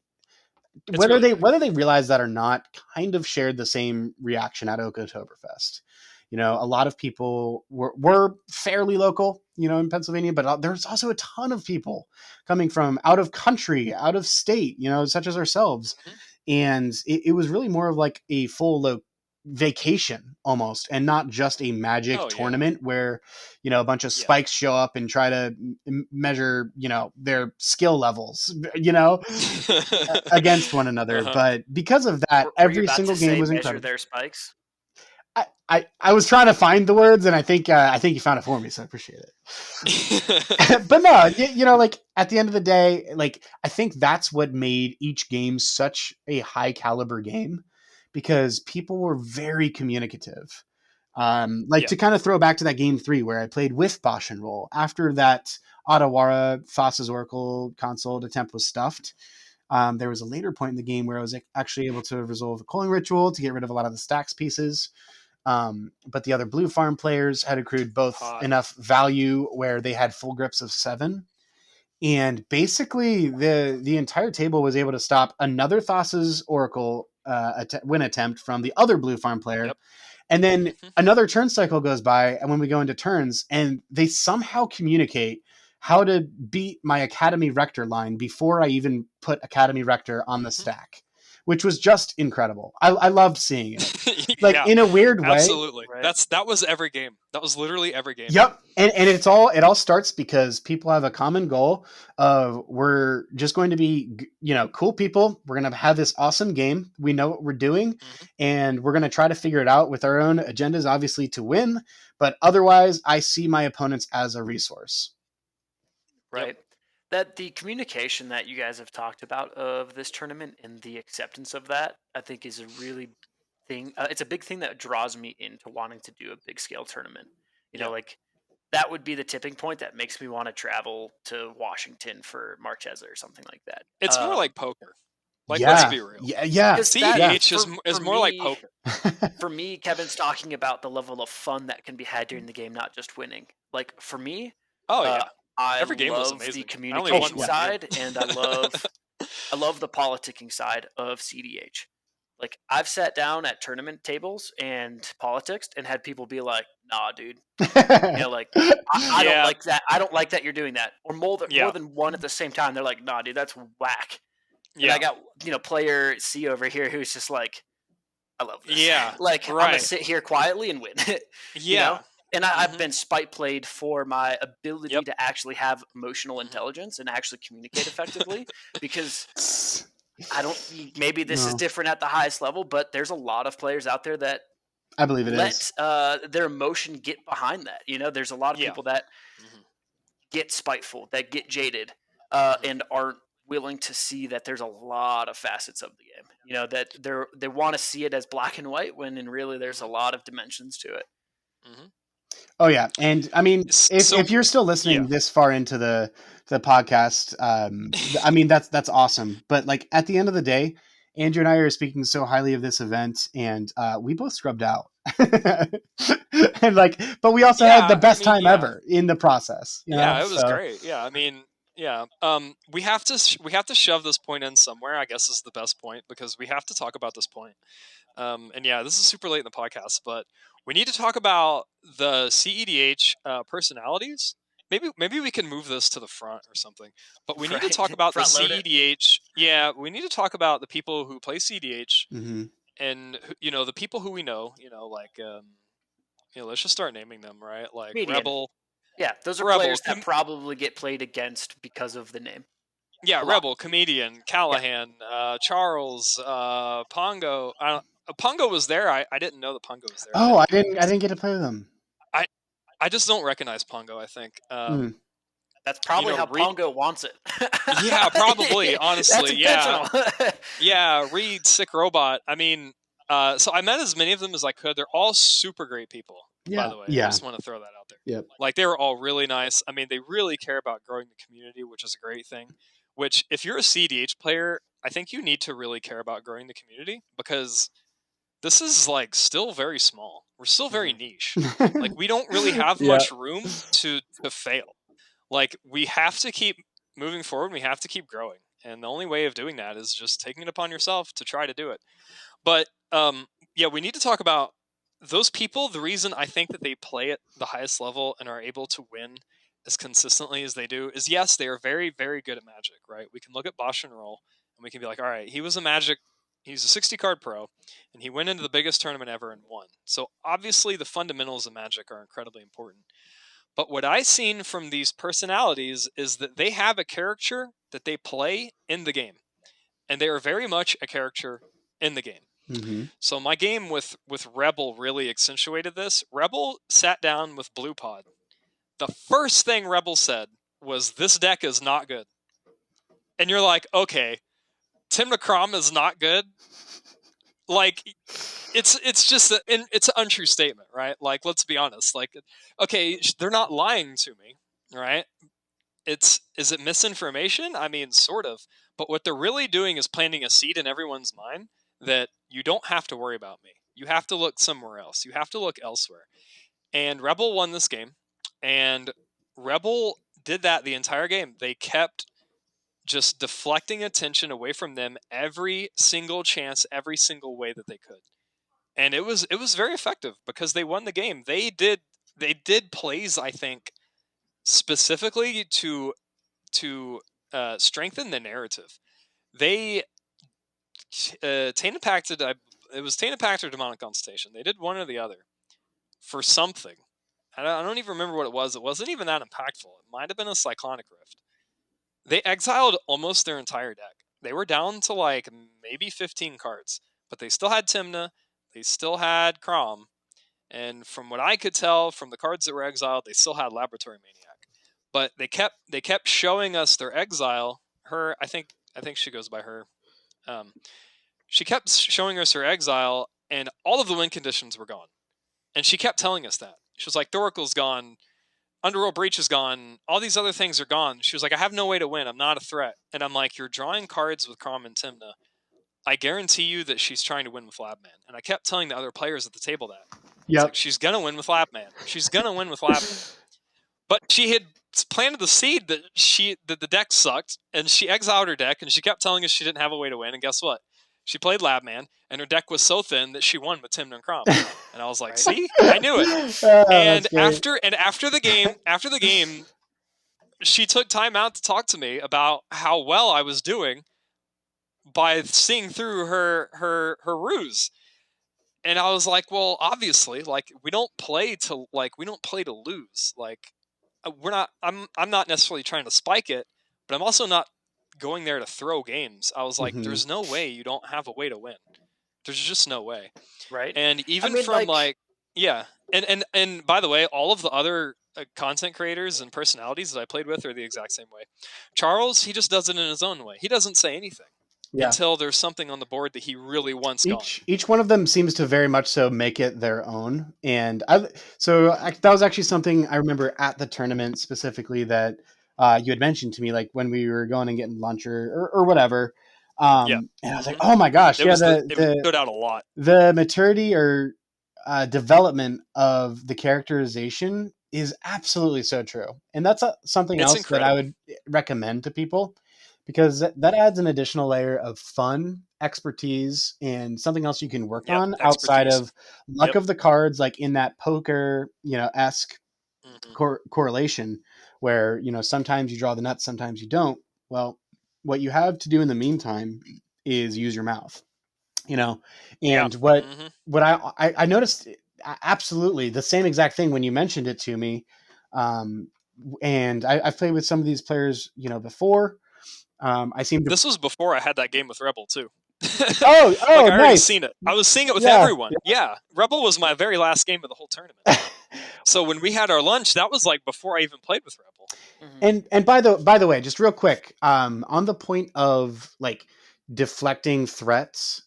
it's whether really they great. whether they realize that or not, kind of shared the same reaction at Okotoberfest. A lot of people were fairly local, in Pennsylvania, but there's also a ton of people coming from out of country, out of state, such as ourselves. Hmm. And it was really more of like a full vacation almost, and not just a Magic Oh yeah, tournament where a bunch of yeah. spikes show up and try to measure their skill levels against one another. Uh-huh. But because of that, Were you every about to single game say was measure incredible. their spikes? I was trying to find the words, and I think you found it for me, so I appreciate it. But no, like at the end of the day, like I think that's what made each game such a high caliber game, because people were very communicative. Like Yeah. to kind of throw back to that game 3 where I played with Bosch and Roll after that Otawara Foss's Oracle console attempt was stuffed. There was a later point in the game where I was actually able to resolve a calling ritual to get rid of a lot of the stacks pieces. But the other blue farm players had accrued both Hot. enough value where they had full grips of 7. And basically, the entire table was able to stop another Thassa's Oracle win attempt from the other blue farm player. Yep. And then Hmm. another turn cycle goes by, and when we go into turns, and they somehow communicate how to beat my Academy Rector line before I even put Academy Rector on the Hmm. stack, which was just incredible. I loved seeing it. Like Yeah, in a weird way. absolutely. Right. That was every game. That was literally every game. Yep. And it all starts because people have a common goal of, we're just going to be, cool people. We're going to have this awesome game. We know what we're doing, Hmm. and we're going to try to figure it out with our own agendas, obviously to win. But otherwise, I see my opponents as a resource. Yep. Right. That the communication that you guys have talked about of this tournament and the acceptance of that, I think, is a really thing. It's a big thing that draws me into wanting to do a big scale tournament. Yeah. Like that would be the tipping point that makes me want to travel to Washington for Marchesa or something like that. It's more like poker. Like, let's Right. Yeah. be real. Yeah. Yeah. Because that Yeah. cEDH is for more like me, poker. Kevin's talking about the level of fun that can be had during the game, not just winning. Like for me, Oh uh, yeah, I every game was love the amazing. I only Oh won communication yeah. one game. side, and I love the politicking side of cEDH. Like I've sat down at tournament tables and politics and had people be like, "Nah, dude, like I don't Yeah, like that. I don't like that you're doing that." Or more yeah, than one at the same time. They're like, "Nah, dude, that's whack." And I yeah, got player C over here who's just like, "I love this." yeah. Like I'm gonna Right. sit here quietly and win. you know. Yeah. And I've Hmm. been spite played for my ability Yep. to actually have emotional Hmm. intelligence and actually communicate effectively because I don't. Maybe this is No, different at the highest level, but there's a lot of players out there that I believe it is. let their emotion get behind that. There's a lot of Yeah. people that Hmm. get spiteful, that get jaded, Hmm. and aren't willing to see that there's a lot of facets of the game. That they want to see it as black and white when in really there's a Hmm. lot of dimensions to it. Hmm. Oh yeah, and I mean, if So you're still yeah. listening this far into the podcast, I mean that's awesome. But at the end of the day, Andrew and I are speaking so highly of this event, and we both scrubbed out. And like, but we also had the Yeah, I best mean, time yeah. ever in the process, you know? Yeah, it was So, great. Yeah, I mean, yeah. We have to we have to shove this point in somewhere. I guess is the best point because we have to talk about this point. And yeah, this is super late in the podcast, but we need to talk about the cEDH personalities. Maybe we can move this to the front or something. But we need to talk Right. about the Front load it. cEDH. Yeah, we need to talk about the people who play cEDH mhm. and the people who we know. Like let's just start naming them, right? Like Median. Rebel, Yeah, those are Rebel, players that probably get played against because of the name. yeah, A lot. Rebel, Comedian, Yeah. Callahan, Charles, Pongo. Pongo was there. I didn't know that Pongo was there. I Oh, I didn't didn't realize. get to play with them. I I just don't recognize Pongo. I think. Mm. That's probably how Reed. Pongo wants it. Yeah, probably. That's Honestly, yeah, intentional. yeah. Reed, Sick Robot. I mean, so I met as many of them as I could. They're all super great people. By Yeah. the way, I Yeah. just want to throw that out there. Yep. Like they were all really nice. I mean, they really care about growing the community, which is a great thing. Which, if you're a cEDH player, I think you need to really care about growing the community because this is like still very small. We're still very niche. Like we don't really have Yeah. much room to fail. Like we have to keep moving forward. We have to keep growing, and the only way of doing that is just taking it upon yourself to try to do it. But yeah, we need to talk about those people. The reason I think that they play at the highest level and are able to win as consistently as they do is yes, they are very, very good at Magic, right? We can look at Bosch and Roll and we can be like, all right, he was a Magic, he's a 60 card pro, and he went into the biggest tournament ever and won. So obviously the fundamentals of Magic are incredibly important. But what I've seen from these personalities is that they have a character that they play in the game, and they are very much a character in the game. Mm-hmm. So my game with Rebel really accentuated this. Rebel sat down with Blue Pod. The first thing Rebel said was, "This deck is not good." And you're like, okay, Tim Necrom is not good. Like, it's just it's an untrue statement, right? Like, let's be honest. Like, okay, they're not lying to me, right? Is it misinformation? I mean, sort of. But what they're really doing is planting a seed in everyone's mind that you don't have to worry about me. You have to look somewhere else. You have to look elsewhere. And Rebel won this game, and Rebel did that the entire game. They kept just deflecting attention away from them every single chance, every single way that they could. And it was very effective because they won the game. They did plays, I think, specifically to strengthen the narrative. They Tainted Pact it was Tainted Pact or Demonic Consultation. They did one or the other for something. I don't even remember what it was. It wasn't even that impactful. It might have been a Cyclonic Rift. They exiled almost their entire deck. They were down to like maybe 15 cards, but they still had Timna. They still had Crom. And from what I could tell from the cards that were exiled, they still had Laboratory Maniac. But they kept showing us their exile. Her, I think she goes by her. She kept showing us her exile, and all of the win conditions were gone. And she kept telling us that. She was like, Thoracle's gone, Underworld Breach is gone, all these other things are gone. She was like, I have no way to win. I'm not a threat. And I'm like, you're drawing cards with Crom and Timna. I guarantee you that she's trying to win with Labman. And I kept telling the other players at the table that. It's like, she's going to win with Labman. She's going to win with Labman. But she had planted the seed that the deck sucked, and she exiled her deck, and she kept telling us she didn't have a way to win. And guess what? She played Labman, and her deck was so thin that she won with Timna and Crom. And I was like, "See, I knew it." And after the game, she took time out to talk to me about how well I was doing by seeing through her ruse. And I was like, well, obviously, like we don't play to lose. Like we're not. I'm not necessarily trying to spike it, but I'm also not going there to throw games. I was like, there's no way you don't have a way to win. There's just no way. Right. And even I mean, from yeah. And by the way, all of the other content creators and personalities that I played with are the exact same way. Charles, he just does it in his own way. He doesn't say anything. Yeah. Until there's something on the board that he really wants gone. Each one of them seems to very much so make it their own. And that was actually something I remember at the tournament specifically that you had mentioned to me, like when we were going and getting lunch or whatever. Yeah. And I was like, oh my gosh, it stood out a lot. The maturity or development of the characterization is absolutely so true, and that's something It's else that I incredible. would recommend to people, because that adds an additional layer of fun, expertise, and something else you can work Yep, on outside expertise. of luck Yep. of the cards, like in that poker, esque Hmm. correlation, where sometimes you draw the nuts, sometimes you don't. Well, what you have to do in the meantime is use your mouth, you know Yeah. and what Hmm. what I noticed, absolutely the same exact thing when you mentioned it to me. I've played with some of these players before. I seem to. This was before I had that game with Rebel too. Like Oh, I already nice. seen it. I was seeing it with Yeah. everyone. Yeah, Rebel was my very last game of the whole tournament. So when we had our lunch, that was like before I even played with Rebel. Mhm. And by the way, just real quick, on the point of like deflecting threats,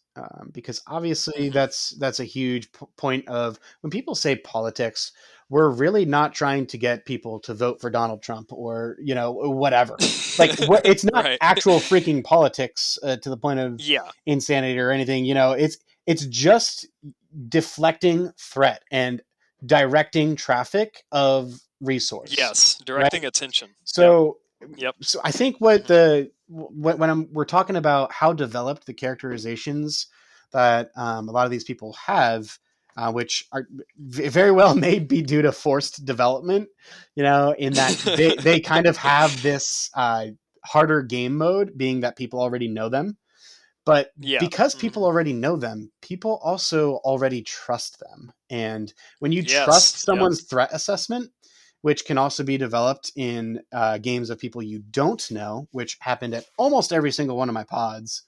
because obviously Hmm. that's a huge point of when people say politics. We're really not trying to get people to vote for Donald Trump or whatever. Like it's not Right. actual freaking politics, to the point of Yeah. insanity or anything. It's just deflecting threat and directing traffic of resource, Yes. right? Directing attention. Yep. So, Yep. so I think Hmm. when we're talking about how developed the characterizations that a lot of these people have, which are very well may be due to forced development, in that they kind of have this harder game mode, being that people already know them. But Yeah. because people Hmm. already know them, people also already trust them. And when you trust Yes. Yep. someone's threat assessment, which can also be developed in games of people you don't know, which happened at almost every single one of my pods.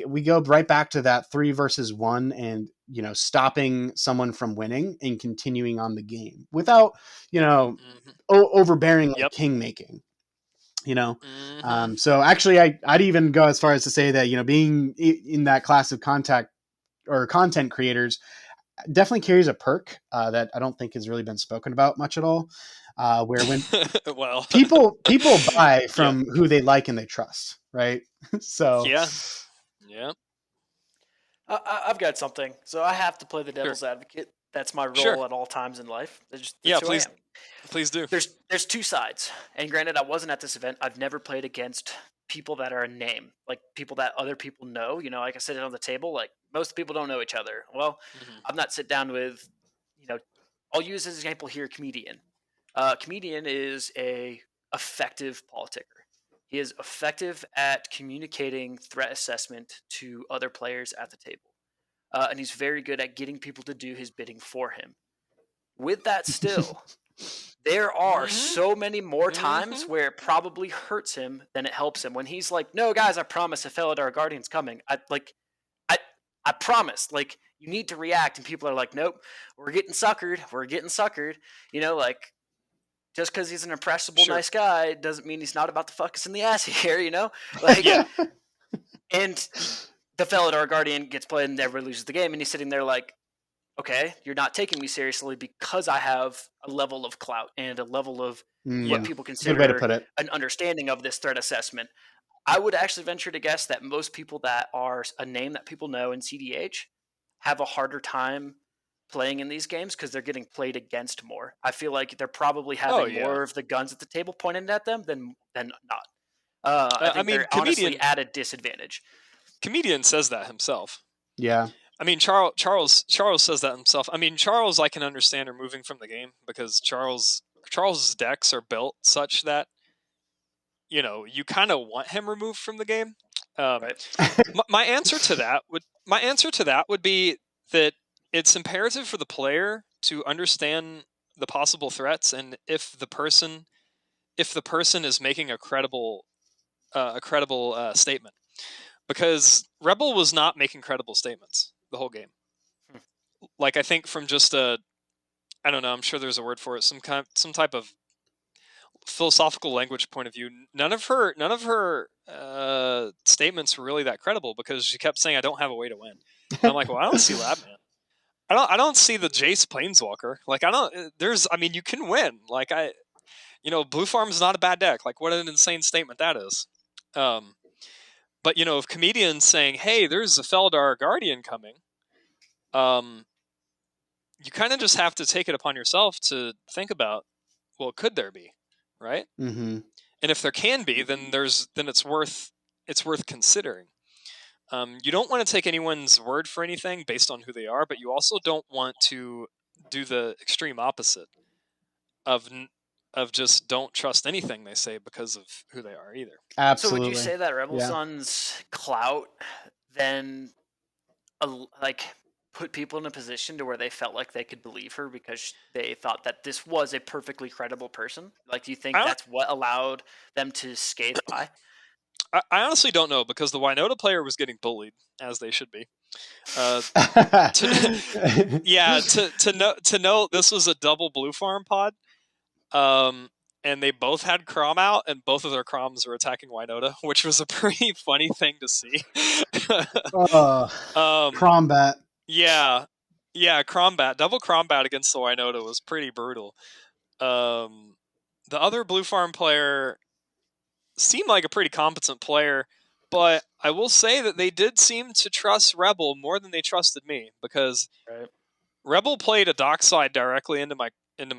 We go right back to that 3 versus 1, and stopping someone from winning and continuing on the game without you know Hmm. overbearing, like Yep. king making. you know Hmm. so actually, I'd even go as far as to say that being in that class of contact or content creators definitely carries a perk that I don't think has really been spoken about much at all, where when Well. people buy Yeah. from who they like and they trust, right? So Yeah. Yeah. I've got something, so I have to play the Sure. devil's advocate. That's my Sure. role at all times in life. That's Yeah. who I Please. am. Please do. There's two sides, and granted, I wasn't at this event. I've never played against people that are a name, like people that other people know. Like I said it on the table. Like most people don't know each other. Well, Hmm. I've not sit down with, you know, I'll use as an example here, comedian. Comedian is a effective politicker. He is effective at communicating threat assessment to other players at the table, and he's very good at getting people to do his bidding for him. With that, still, there are Hmm. so many more times Hmm. where it probably hurts him than it helps him. When he's like, "No, guys, I promise, a Felidar Guardian's coming." I, I promise. Like, you need to react, and people are like, "Nope, we're getting suckered. We're getting suckered." Like just because he's an impressible, Sure. nice guy doesn't mean he's not about to fuck us in the ass here. Like, Yeah. and the Felidar Guardian gets played, and everybody loses the game, and he's sitting there like, okay, you're not taking me seriously because I have a level of clout and a level of what Yeah. people it's a good way to consider put it. an understanding of this threat assessment. I would actually venture to guess that most people that are a name that people know in cEDH have a harder time playing in these games because they're getting played against more. I feel like they're probably Oh having yeah. more of the guns at the table pointed at them than not. I I think mean, they're honestly at a disadvantage. comedian says that himself. Yeah. I mean, Charles says that himself. I mean, Charles, I can understand removing from the game because Charles's decks are built such that you kind of want him removed from the game. Um, Right. my answer to that would be that it's imperative for the player to understand the possible threats, and if the person is making a credible statement, because Rebel was not making credible statements the whole game. Hmm. Like, I think from just I don't know, I'm sure there's a word for it, some type of philosophical language point of view. None of her statements were really that credible because she kept saying, "I don't have a way to win," and I'm like, "Well, I don't see Labman. I don't see the Jace Planeswalker. Like, I don't. There's. I mean, you can win. Like, Blue Farm's not a bad deck. Like, what an insane statement that is. Um, but if comedians saying, "Hey, there's a Feldar Guardian coming," um, you kind of just have to take it upon yourself to think about, well, could there be, right? Mm-hmm. And if there can be, then it's worth considering. You don't want to take anyone's word for anything based on who they are, but you also don't want to do the extreme opposite of just don't trust anything they say because of who they are either. So would you Absolutely. say that Rebel Yeah. Sun's clout then like put people in a position to where they felt like they could believe her because they thought that this was a perfectly credible person? Like, do you think I, that's what allowed them to skate by? I honestly don't know, because the Winota player was getting bullied, as they should be. To know this was a double blue farm pod, and they both had Crom out, and both of their Croms were attacking Winota, which was a pretty funny thing to see. Crombat. Yeah, Crombat, double Crombat against the Winota was pretty brutal. The other blue farm player seemed like a pretty competent player, but I will say that they did seem to trust Rebel more than they trusted me, because Right. Rebel played a dockside directly into my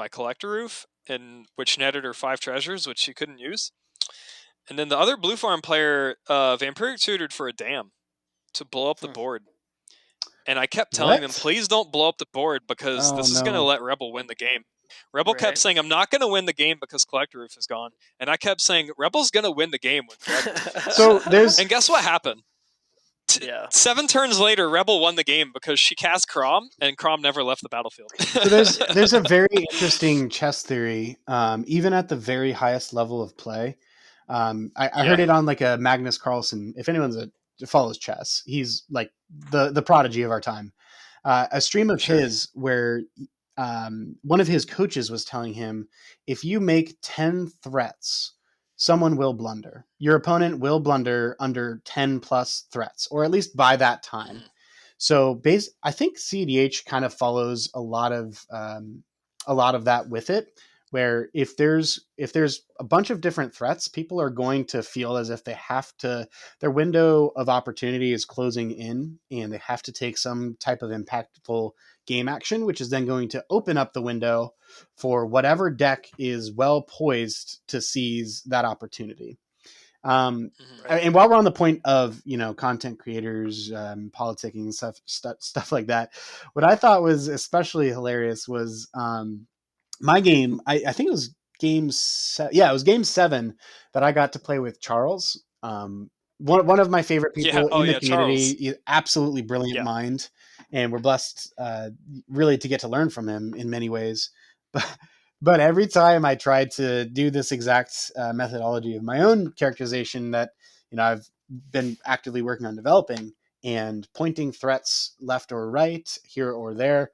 collector roof, and which netted her 5 treasures, which she couldn't use. And then the other blue farm player, Vampiric tutored for a dam to blow up the board. And I kept telling them, please don't blow up the board, because this is going to let Rebel win the game. Rebel kept saying, I'm not going to win the game because Collector Roof is gone. And I kept saying, Rebel's going to win the game with Collector Roof. So there's And guess what happened? Yeah. 7 turns later, Rebel won the game because she cast Crom, and Crom never left the battlefield. So there's a very interesting chess theory, even at the very highest level of play. I heard it on like a Magnus Carlsen. If anyone's follows chess, he's like the prodigy of our time. A stream of his where one of his coaches was telling him, if you make 10 threats, someone will blunder. Your opponent will blunder under 10 plus threats, or at least by that time. So I think cEDH kind of follows a lot of that with it, where if there's a bunch of different threats, people are going to feel as if they have to, their window of opportunity is closing in, and they have to take some type of impactful game action, which is then going to open up the window for whatever deck is well poised to seize that opportunity. And while we're on the point of, content creators, politicking, stuff like that, what I thought was especially hilarious was my game. I think it was it was game 7 that I got to play with Charles. One of my favorite people in the community, absolutely brilliant mind, and we're blessed really to get to learn from him in many ways. But every time I tried to do this exact methodology of my own characterization that I've been actively working on developing, and pointing threats left or right, here or there,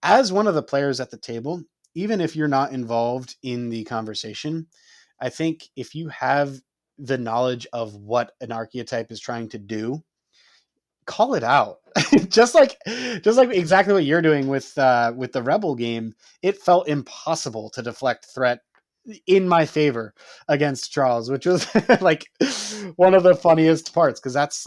as one of the players at the table, even if you're not involved in the conversation, I think if you have the knowledge of what an archetype is trying to do, call it out. just like exactly what you're doing with the Rebel game. It felt impossible to deflect threat in my favor against Charles, which was like one of the funniest parts, because that's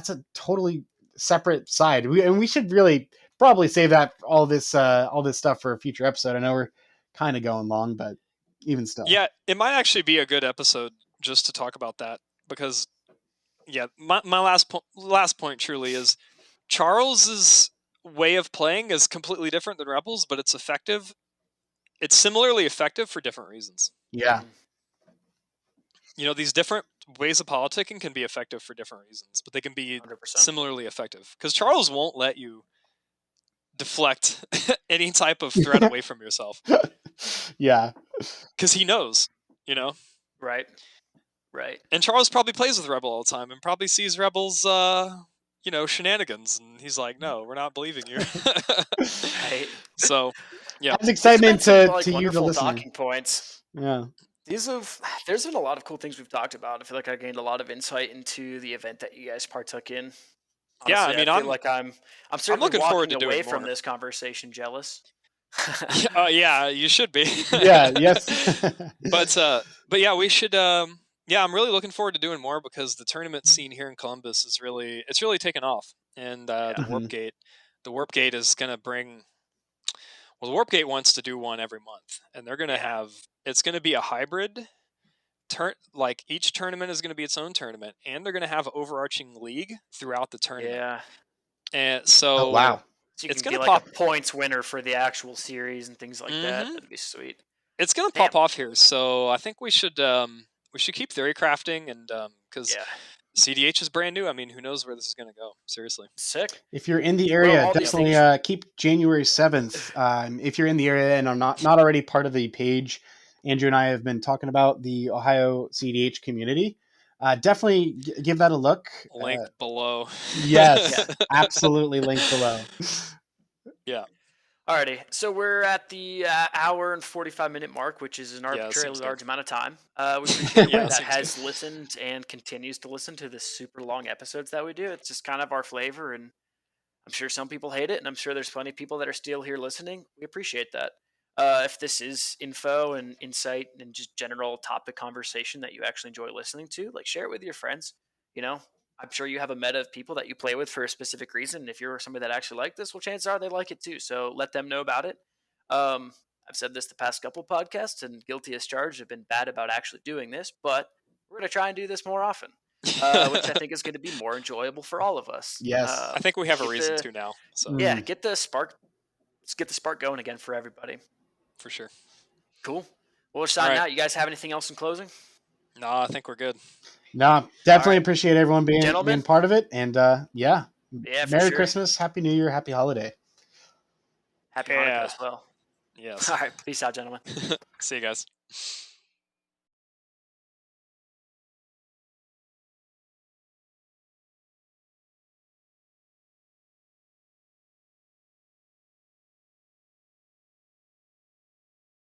a totally separate side. We should really probably save that all this stuff for a future episode. I know we're kind of going long, but even still, yeah, it might actually be a good episode just to talk about that, because my last point truly is Charles's way of playing is completely different than Rebel's, but it's effective. It's similarly effective for different reasons. Yeah. These different ways of politicking can be effective for different reasons, but they can be 100%. similarly effective, because Charles won't let you deflect any type of threat away from yourself. Yeah. Because he knows, Right. And Charles probably plays with Rebel all the time and probably sees Rebel's, shenanigans, and he's like, "No, we're not believing you." Right. So, yeah, that's excitement to you, the wonderful listener. talking points. Yeah. There's been a lot of cool things we've talked about. I feel like I gained a lot of insight into the event that you guys partook in. Honestly, I feel like I'm certainly looking forward to away doing from more. this conversation jealous. Yeah, you should be. Yes. But yeah, we should. I'm really looking forward to doing more, because the tournament scene here in Columbus is really taken off, and the Warp Gate is going to bring Well, Warpgate wants to do one every month, and they're going to have, it's going to be a hybrid like each tournament is going to be its own tournament, and they're going to have overarching league throughout the tournament. Yeah. And so Oh wow. So you it's can going be to like pop. a points winner for the actual series and things like that. Mhm. That'd be sweet. It's going to Damn. pop off here, so I think we should keep theory crafting, and because Yeah. cEDH is brand new. I mean, who knows where this is going to go? Seriously. Sick. If you're in the area, all these definitely things- keep January 7th. If you're in the area and are not already part of the page, Andrew and I have been talking about the Ohio cEDH community. Definitely give that a look. Link below. Yes, absolutely. Link below. Yeah. Alrighty, so we're at the hour and 45-minute mark, which is an Yeah, arbitrarily seems large good. amount of time. We appreciate Yeah, everybody that seems has good. listened and continues to listen to the super long episodes that we do. It's just kind of our flavor, and I'm sure some people hate it, and I'm sure there's plenty of people that are still here listening. We appreciate that. If this is info and insight and just general topic conversation that you actually enjoy listening to, like share it with your friends. You know, I'm sure you have a meta of people that you play with for a specific reason. And if you're somebody that actually like this, well, chances are they like it too. So let them know about it. I've said this the past couple podcasts, and guilty as charged. Have been bad about actually doing this, but we're going to try and do this more often, which I think is going to be more enjoyable for all of us. Yes. I think we have a Get reason the- to now. So Yeah, get the spark. Let's get the spark going again for everybody. for sure. Cool. Well, we're signing Right. out. You guys have anything else in closing? No, I think we're good. No, definitely right. appreciate everyone Gentlemen? being part of it. And Yeah, for Merry sure. Christmas, Happy New Year, Happy Holiday. Happy Yeah. Hanukkah as well. Yes. All right. Peace out, gentlemen. See you guys.